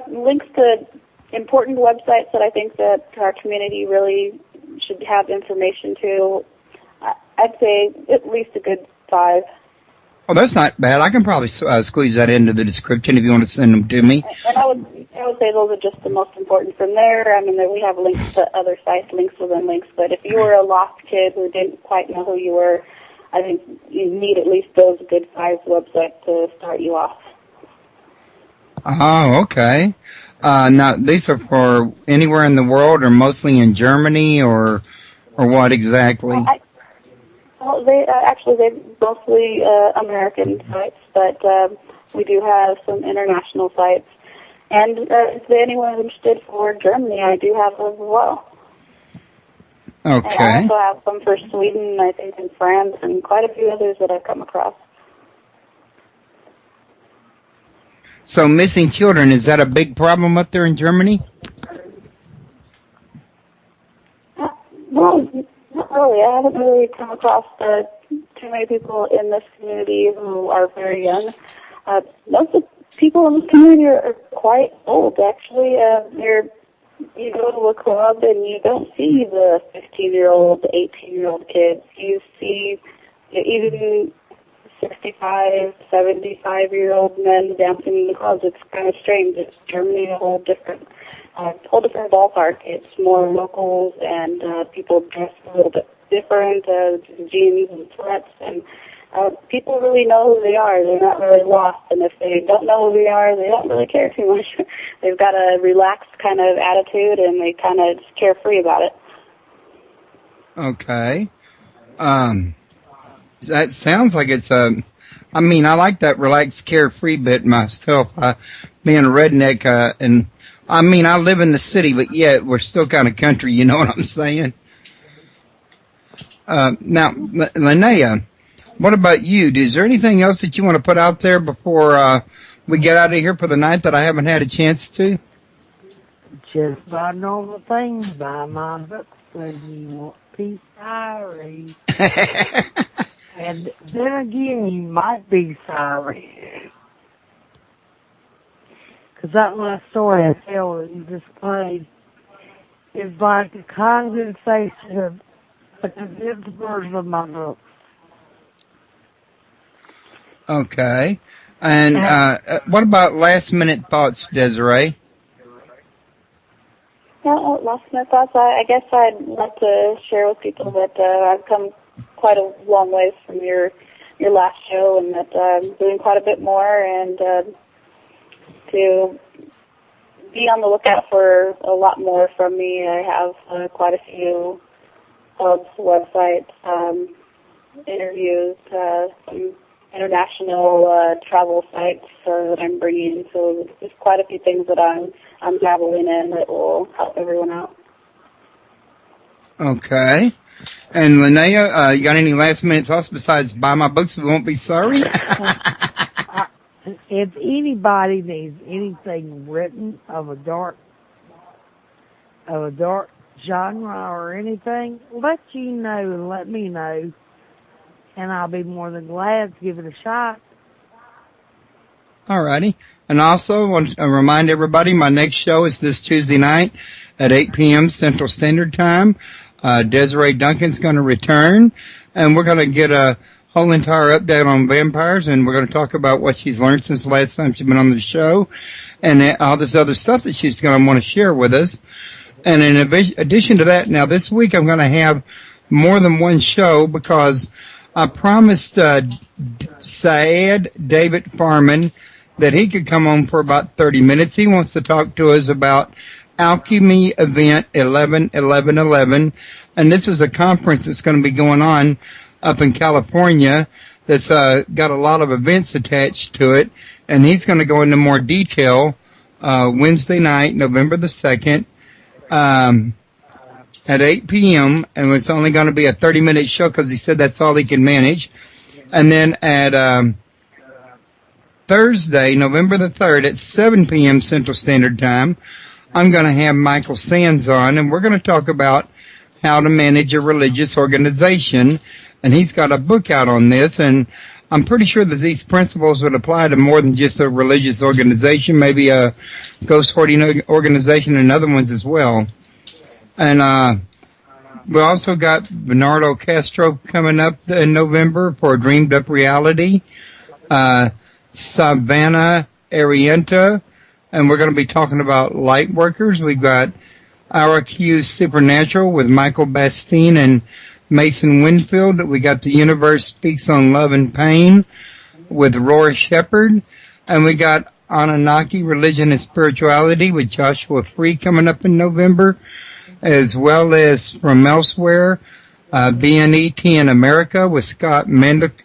S4: Links to important websites that I think that our community really should have information to. I'd say at least a good 5.
S1: Oh, that's not bad. I can probably squeeze that into the description if you want to send them to me.
S4: And I would say those are just the most important from there. I mean, we have links to other sites, links within links. But if you were a lost kid who didn't quite know who you were, I think you need at least those good 5 websites to start you off.
S1: Oh, okay. Now, these are for anywhere in the world, or mostly in Germany, or what exactly?
S4: They're mostly American sites, but we do have some international sites. And if anyone is interested for Germany, I do have those as well.
S1: Okay.
S4: And I also have some for Sweden, I think, and France, and quite a few others that I've come across.
S1: So missing children, is that a big problem up there in Germany?
S4: Well, not really. I haven't really come across too many people in this community who are very young. Most of the people in this community are quite old, actually. You go to a club and you don't see the 15-year-old, 18-year-old kids. You see even 65, 75-year-old men dancing in the clubs. It's kind of strange. It's Germany, a whole different ballpark. It's more locals, and people dress a little bit different, jeans and sweats, and people really know who they are. They're not really lost, and if they don't know who they are, they don't really care too much. They've got a relaxed kind of attitude, and they kind of just carefree about it.
S1: Okay. That sounds like it's I like that relaxed, carefree bit myself. Being a redneck, and I live in the city, but yet we're still kind of country. You know what I'm saying? Now, Linnea, what about you? Is there anything else that you want to put out there before we get out of here for the night that I haven't had a chance to?
S3: Just buy normal things. Buy my books when you want peace diary. And then again, you might be sorry. Because that last story I tell that you just played is like a condensation of a condensed version of my book.
S1: Okay. And what about last-minute thoughts, Desiree?
S4: Well, last-minute thoughts, I guess I'd like to share with people that I've come quite a long ways from your last show, and that I'm doing quite a bit more, and to be on the lookout for a lot more from me. I have quite a few clubs, websites, interviews, some international travel sites that I'm bringing. So there's quite a few things that I'm dabbling in that will help everyone out.
S1: Okay. And Linnea, you got any last-minute thoughts besides buy my books? We won't be sorry.
S3: If anybody needs anything written of a dark genre or anything, let you know and let me know, and I'll be more than glad to give it a shot.
S1: Alrighty. And also, I want to remind everybody, my next show is this Tuesday night at 8 p.m. Central Standard Time. Desiree Duncan's going to return, and we're going to get a whole entire update on vampires, and we're going to talk about what she's learned since the last time she's been on the show, and all this other stuff that she's going to want to share with us. And in addition to that, now this week I'm going to have more than one show because I promised Syed David Farman that he could come on for about 30 minutes. He wants to talk to us about Alchemy Event 11-11-11, and this is a conference that's going to be going on up in California that's got a lot of events attached to it, and he's going to go into more detail Wednesday night, November the 2nd, at 8 p.m., and it's only going to be a 30-minute show because he said that's all he can manage. And then at Thursday, November the 3rd, at 7 p.m. Central Standard Time, I'm going to have Michael Sands on, and we're going to talk about how to manage a religious organization. And he's got a book out on this, and I'm pretty sure that these principles would apply to more than just a religious organization, maybe a ghost hoarding organization and other ones as well. And we also got Bernardo Castro coming up in November for Dreamed Up Reality, Savannah Arienta, and we're going to be talking about light workers. We've got RQ Supernatural with Michael Bastine and Mason Winfield. We got The Universe Speaks on Love and Pain with Roy Shepard. And we got Anunnaki, Religion and Spirituality with Joshua Free coming up in November, as well as From Elsewhere, BNET in America with Scott Mendelker,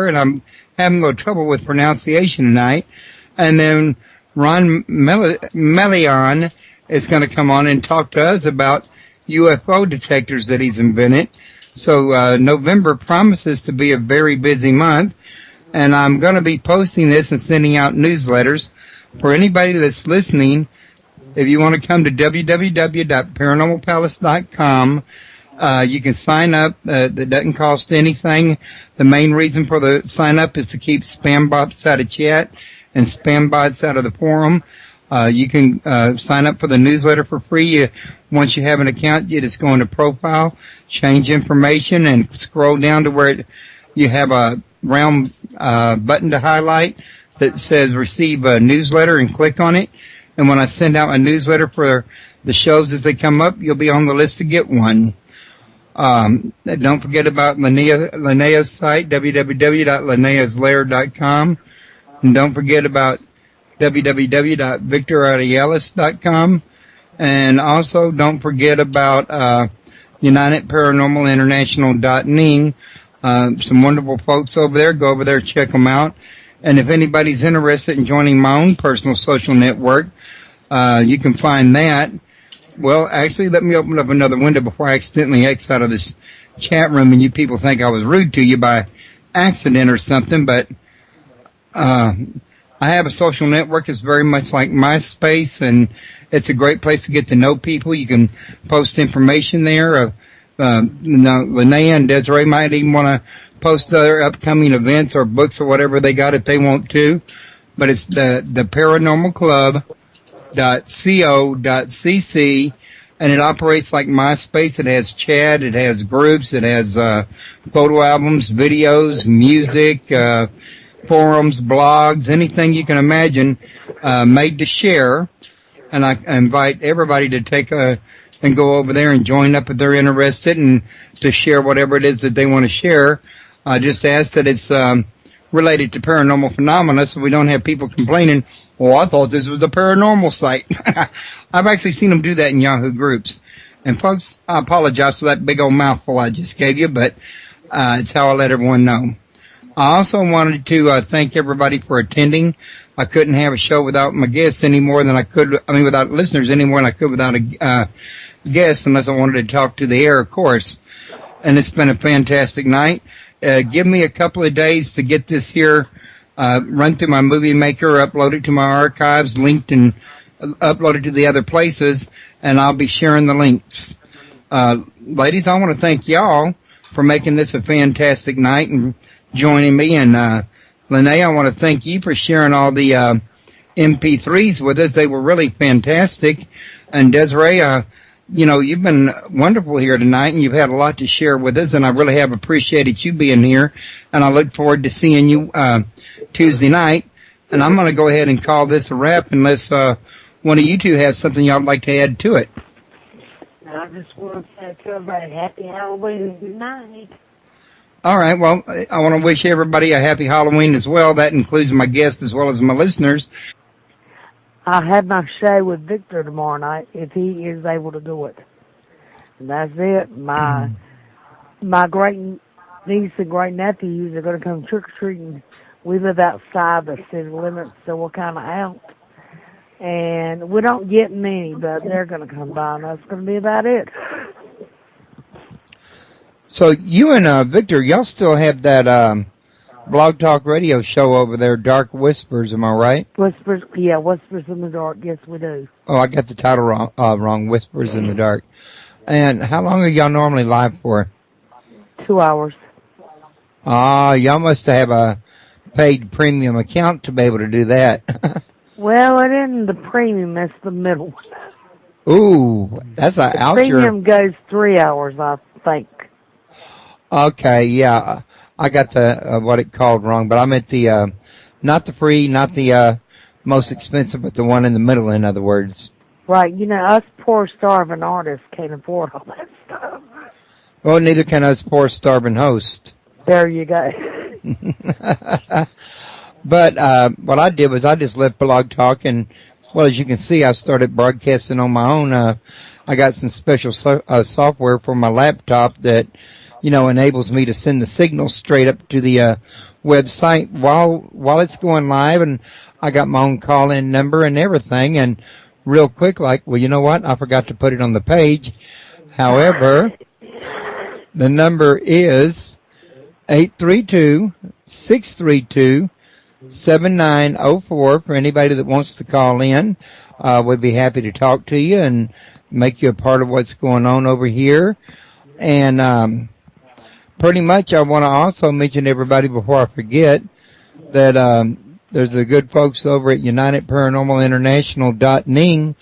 S1: and I'm having a little trouble with pronunciation tonight. And then Ron Melion is going to come on and talk to us about UFO detectors that he's invented. So November promises to be a very busy month, and I'm going to be posting this and sending out newsletters for anybody that's listening. If you want to come to www.paranormalpalace.com, you can sign up. That doesn't cost anything. The main reason for the sign up is to keep spam bots out of chat and spam bots out of the forum. You can sign up for the newsletter for free. Once you have an account, you just go into profile, change information, and scroll down to where you have a round button to highlight that says receive a newsletter, and click on it. And when I send out a newsletter for the shows as they come up, you'll be on the list to get one. Don't forget about Linnea's site, www.linneaslair.com. And don't forget about www.victorarielis.com. And also don't forget about UnitedParanormalInternational.ning. Some wonderful folks over there. Go over there, check them out. And if anybody's interested in joining my own personal social network, you can find that. Well, actually, let me open up another window before I accidentally exit out of this chat room and you people think I was rude to you by accident or something. But I have a social network that's very much like MySpace, and it's a great place to get to know people. You can post information there. Linnea and Desiree might even want to post their upcoming events or books or whatever they got if they want to. But it's the paranormalclub.co.cc, and it operates like MySpace. It has chat, it has groups, it has photo albums, videos, music, forums, blogs, anything you can imagine made to share. And I invite everybody to take and go over there and join up if they're interested and to share whatever it is that they want to share. I just ask that it's related to paranormal phenomena so we don't have people complaining, oh, I thought this was a paranormal site. I've actually seen them do that in Yahoo groups. And folks, I apologize for that big old mouthful I just gave you, but it's how I let everyone know. I also wanted to thank everybody for attending. I couldn't have a show without my guests any more than I could, without listeners any more than I could without a guest, unless I wanted to talk to the air, of course. And it's been a fantastic night. Give me a couple of days to get this here, run through my movie maker, upload it to my archives, linked and upload it to the other places, and I'll be sharing the links. Ladies, I want to thank y'all for making this a fantastic night and joining me. And Linnea, I want to thank you for sharing all the MP3s with us. They were really fantastic. And Desiree, you've been wonderful here tonight, and you've had a lot to share with us, and I really have appreciated you being here. And I look forward to seeing you Tuesday night. And I'm going to go ahead and call this a wrap unless one of you two have something y'all would like to add to it.
S3: I just want to say to everybody, happy Halloween and good night.
S1: All right. Well, I want to wish everybody a happy Halloween as well. That includes my guests as well as my listeners.
S3: I'll have my show with Victor tomorrow night if he is able to do it. And that's it. My great niece and great nephews are going to come trick-or-treating. We live outside the city limits, so we're kind of out. And we don't get many, but they're going to come by, and that's going to be about it.
S1: So you and Victor, y'all still have that Blog Talk Radio show over there, Dark Whispers, am I right?
S3: Whispers in the Dark, yes we do.
S1: Oh, I got the title wrong, Whispers in the Dark. And how long are y'all normally live for?
S3: 2 hours.
S1: Y'all must have a paid premium account to be able to do that.
S3: Well, it isn't the premium, it's the middle one.
S1: Ooh, that's a oucher.
S3: Premium goes 3 hours, I think.
S1: Okay, yeah. I got the what it called wrong, but I meant the not the free, not the most expensive, but the one in the middle, in other words.
S3: Right, us poor starving artists can't afford all that stuff.
S1: Well, neither can us poor starving hosts.
S3: There you go.
S1: But what I did was I just left Blog Talk, and, well, as you can see, I started broadcasting on my own. I got some special software for my laptop that, enables me to send the signal straight up to the website while it's going live, and I got my own call-in number and everything, and real quick, well, you know what? I forgot to put it on the page. However, the number is 832-632-7904 for anybody that wants to call in. We'd be happy to talk to you and make you a part of what's going on over here. And pretty much I want to also mention everybody before I forget that there's the good folks over at UnitedParanormalInternational.ning.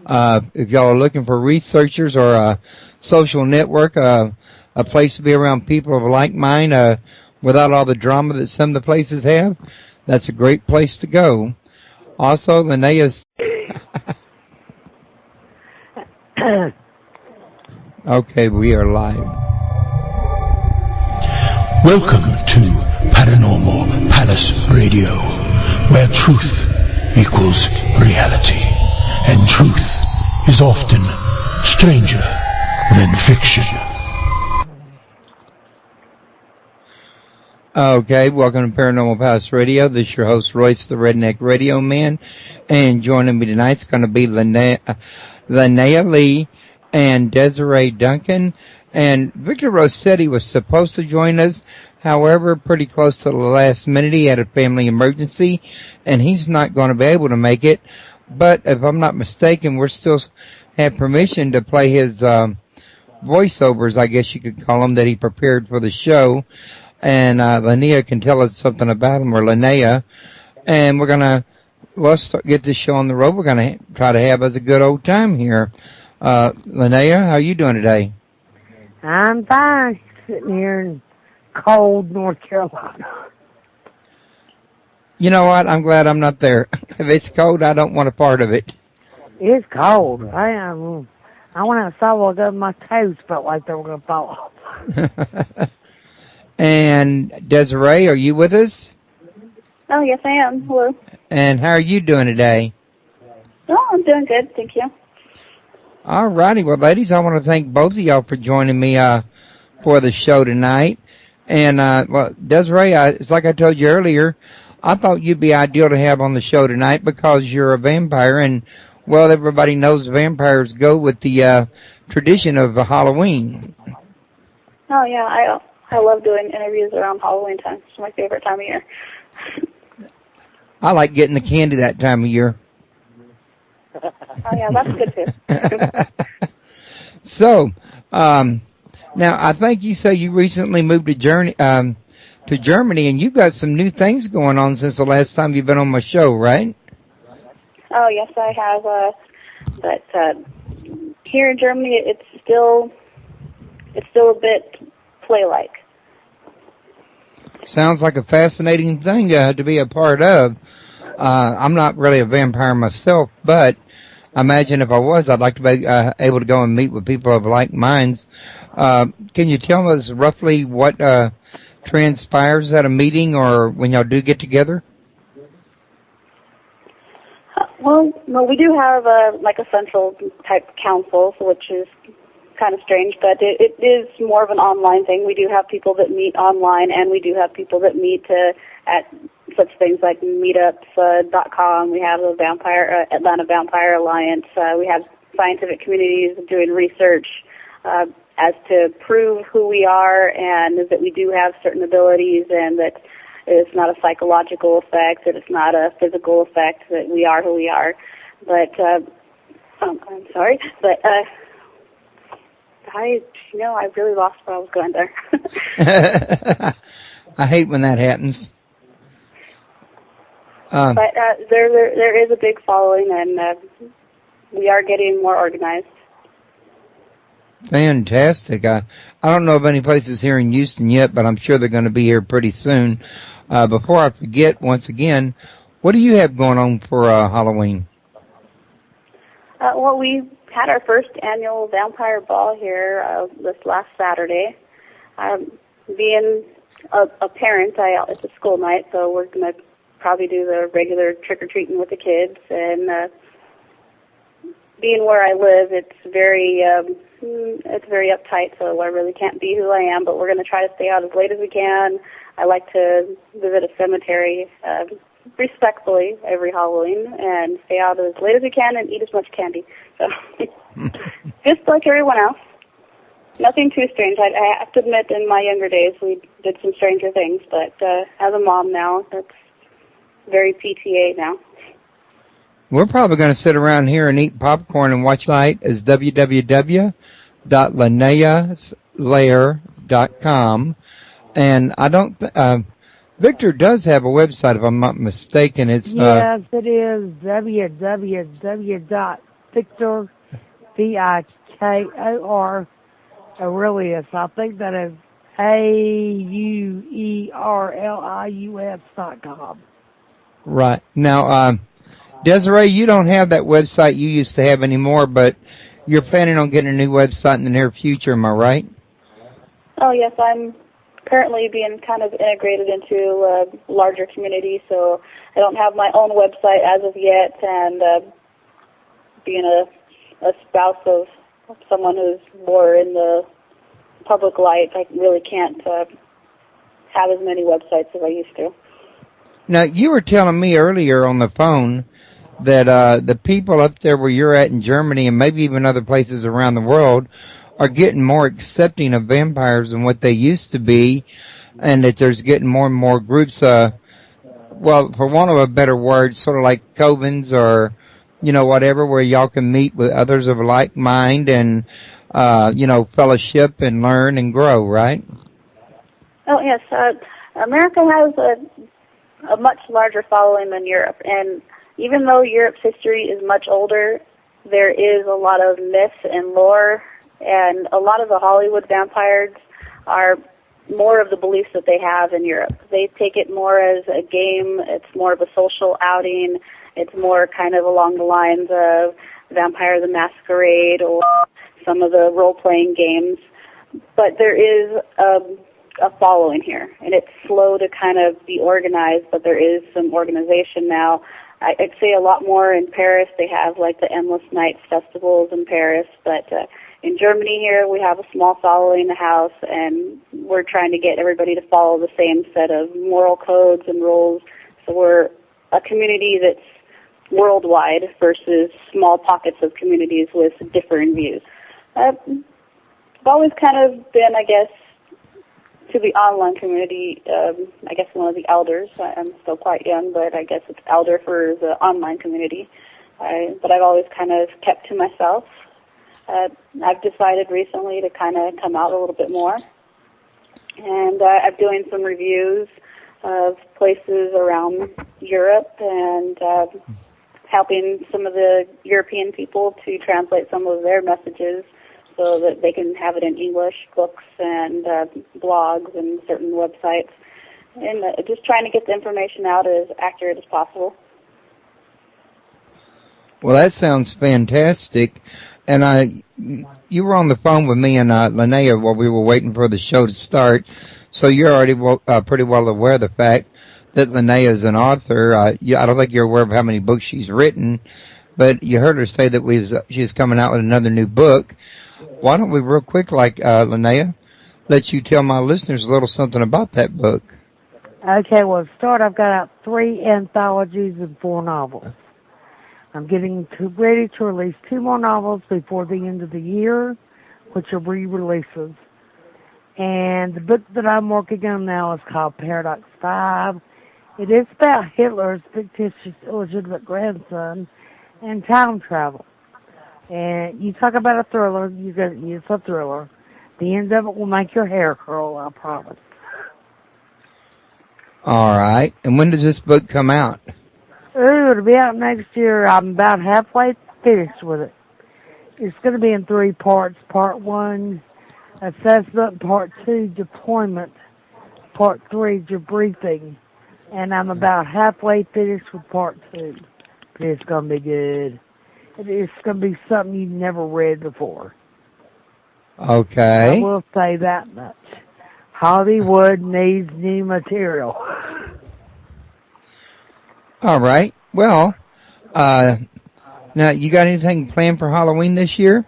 S1: If y'all are looking for researchers or a social network, a place to be around people of like mind, without all the drama that some of the places have, that's a great place to go. Also, Linnea's... Okay, we are live.
S2: Welcome to Paranormal Palace Radio, where truth equals reality, and truth is often stranger than fiction.
S1: Okay, welcome to Paranormal Palace Radio. This is your host, Royce, the Redneck Radio Man, and joining me tonight's going to be Linnea Lee and Desiree Duncan. And Victor Rossetti was supposed to join us. However, pretty close to the last minute, he had a family emergency, and he's not going to be able to make it. But if I'm not mistaken, we're still have permission to play his voiceovers, I guess you could call them, that he prepared for the show. And Linnea can tell us something about him, or Linnea. And let's get this show on the road. We're going to try to have us a good old time here. Linnea, how are you doing today?
S3: I'm fine, sitting here in cold North Carolina.
S1: You know what? I'm glad I'm not there. If it's cold, I don't want a part of it.
S3: It's cold. I went outside and my toes felt like they were going to fall off.
S1: And Desiree, are you with us?
S4: Oh, yes, I am. Hello.
S1: And how are you doing today?
S4: Oh, I'm doing good. Thank you.
S1: All righty. Well, ladies, I want to thank both of y'all for joining me for the show tonight. And, well, Desiree, it's like I told you earlier, I thought you'd be ideal to have on the show tonight because you're a vampire, and, well, everybody knows vampires go with the tradition of Halloween.
S4: Oh, yeah, I love doing interviews around Halloween time. It's my favorite time of year.
S1: I like getting the candy that time of year.
S4: Oh, yeah, that's good, too.
S1: So, now, I think you say you recently moved to Germany, and you've got some new things going on since the last time you've been on my show, right?
S4: Oh, yes, I have. But here in Germany, it's still a bit play-like.
S1: Sounds like a fascinating thing to be a part of. I'm not really a vampire myself, but I imagine if I was, I'd like to be able to go and meet with people of like minds. Can you tell us roughly what transpires at a meeting or when y'all do get together?
S4: Well, we do have a central type council, which is kind of strange, but it is more of an online thing. We do have people that meet online, and we do have people that meet at such things like meetups.com. We have the Atlanta Vampire Alliance. We have scientific communities doing research as to prove who we are and that we do have certain abilities, and that it's not a psychological effect, that it's not a physical effect, that we are who we are. But I'm sorry, but I really lost where I was going there.
S1: I hate when that happens.
S4: But there is a big following, and we are getting more organized.
S1: Fantastic. I don't know of any places here in Houston yet, but I'm sure they're going to be here pretty soon. Before I forget, once again, what do you have going on for Halloween?
S4: Well, we had our first annual vampire ball here this last Saturday. Being a parent, it's a school night, so we're going to probably do the regular trick-or-treating with the kids. And being where I live, it's very uptight, so I really can't be who I am, but we're going to try to stay out as late as we can. I like to visit a cemetery respectfully every Halloween and stay out as late as we can and eat as much candy. So just like everyone else. Nothing too strange. I have to admit, in my younger days, we did some stranger things, but as a mom now, that's very PTA now.
S1: We're probably going to sit around here and eat popcorn and watch the site is www.linneaslair.com. And I don't, Victor does have a website, if I'm not mistaken. It's,
S3: yes, it is www.victor, V-I-K-O-R, Aurelius. I think that is AUERLIUS.com.
S1: Right. Now, Desiree, you don't have that website you used to have anymore, but you're planning on getting a new website in the near future, am I right?
S4: Oh, yes, I'm currently being kind of integrated into a larger community, so I don't have my own website as of yet, and being a spouse of someone who's more in the public light, I really can't have as many websites as I used to.
S1: Now, you were telling me earlier on the phone that the people up there where you're at in Germany and maybe even other places around the world are getting more accepting of vampires than what they used to be, and that there's getting more and more groups, well, for want of a better word, sort of like covens or, you know, whatever, where y'all can meet with others of like mind and, you know, fellowship and learn and grow, right?
S4: Oh, yes. America has a much larger following than Europe, and even though Europe's history is much older, there is a lot of myth and lore, and a lot of the Hollywood vampires are more of the beliefs that they have in Europe. They take it more as a game. It's more of a social outing. It's more kind of along the lines of Vampire the Masquerade or some of the role-playing games. But there is a following here, and it's slow to kind of be organized, but there is some organization now. I'd say a lot more in Paris. They have like the Endless Nights festivals in Paris, but in Germany here we have a small following in the house, and we're trying to get everybody to follow the same set of moral codes and rules. So we're a community that's worldwide versus small pockets of communities with differing views. I've always kind of been, I guess, to the online community, I guess one of the elders. I'm still quite young, but I guess it's elder for the online community. But I've always kind of kept to myself. I've decided recently to kind of come out a little bit more. And I'm doing some reviews of places around Europe and helping some of the European people to translate some of their messages so that they can have it in English, books and blogs and certain websites, and just trying to get the information out as accurate as possible.
S1: Well, that sounds fantastic. And you were on the phone with me and Linnea while we were waiting for the show to start, so you're already pretty well aware of the fact that Linnea is an author. I don't think you're aware of how many books she's written, but you heard her say that she's coming out with another new book. Why don't we real quick, like Linnea, let you tell my listeners a little something about that book?
S3: Okay, well, to start, I've got out 3 anthologies and 4 novels. I'm getting ready to release 2 more novels before the end of the year, which are re-releases. And the book that I'm working on now is called Paradox 5. It is about Hitler's fictitious illegitimate grandson and time travel. And you talk about a thriller, it's a thriller. The end of it will make your hair curl, I promise.
S1: All right. And when does this book come out?
S3: Ooh, it'll be out next year. I'm about halfway finished with it. It's going to be in 3 parts. Part 1, assessment. Part 2, deployment. Part 3, debriefing. And I'm about halfway finished with Part 2. But it's going to be good. It's going to be something you've never read before.
S1: Okay.
S3: I will say that much. Hollywood needs new material.
S1: All right. Well, now you got anything planned for Halloween this year?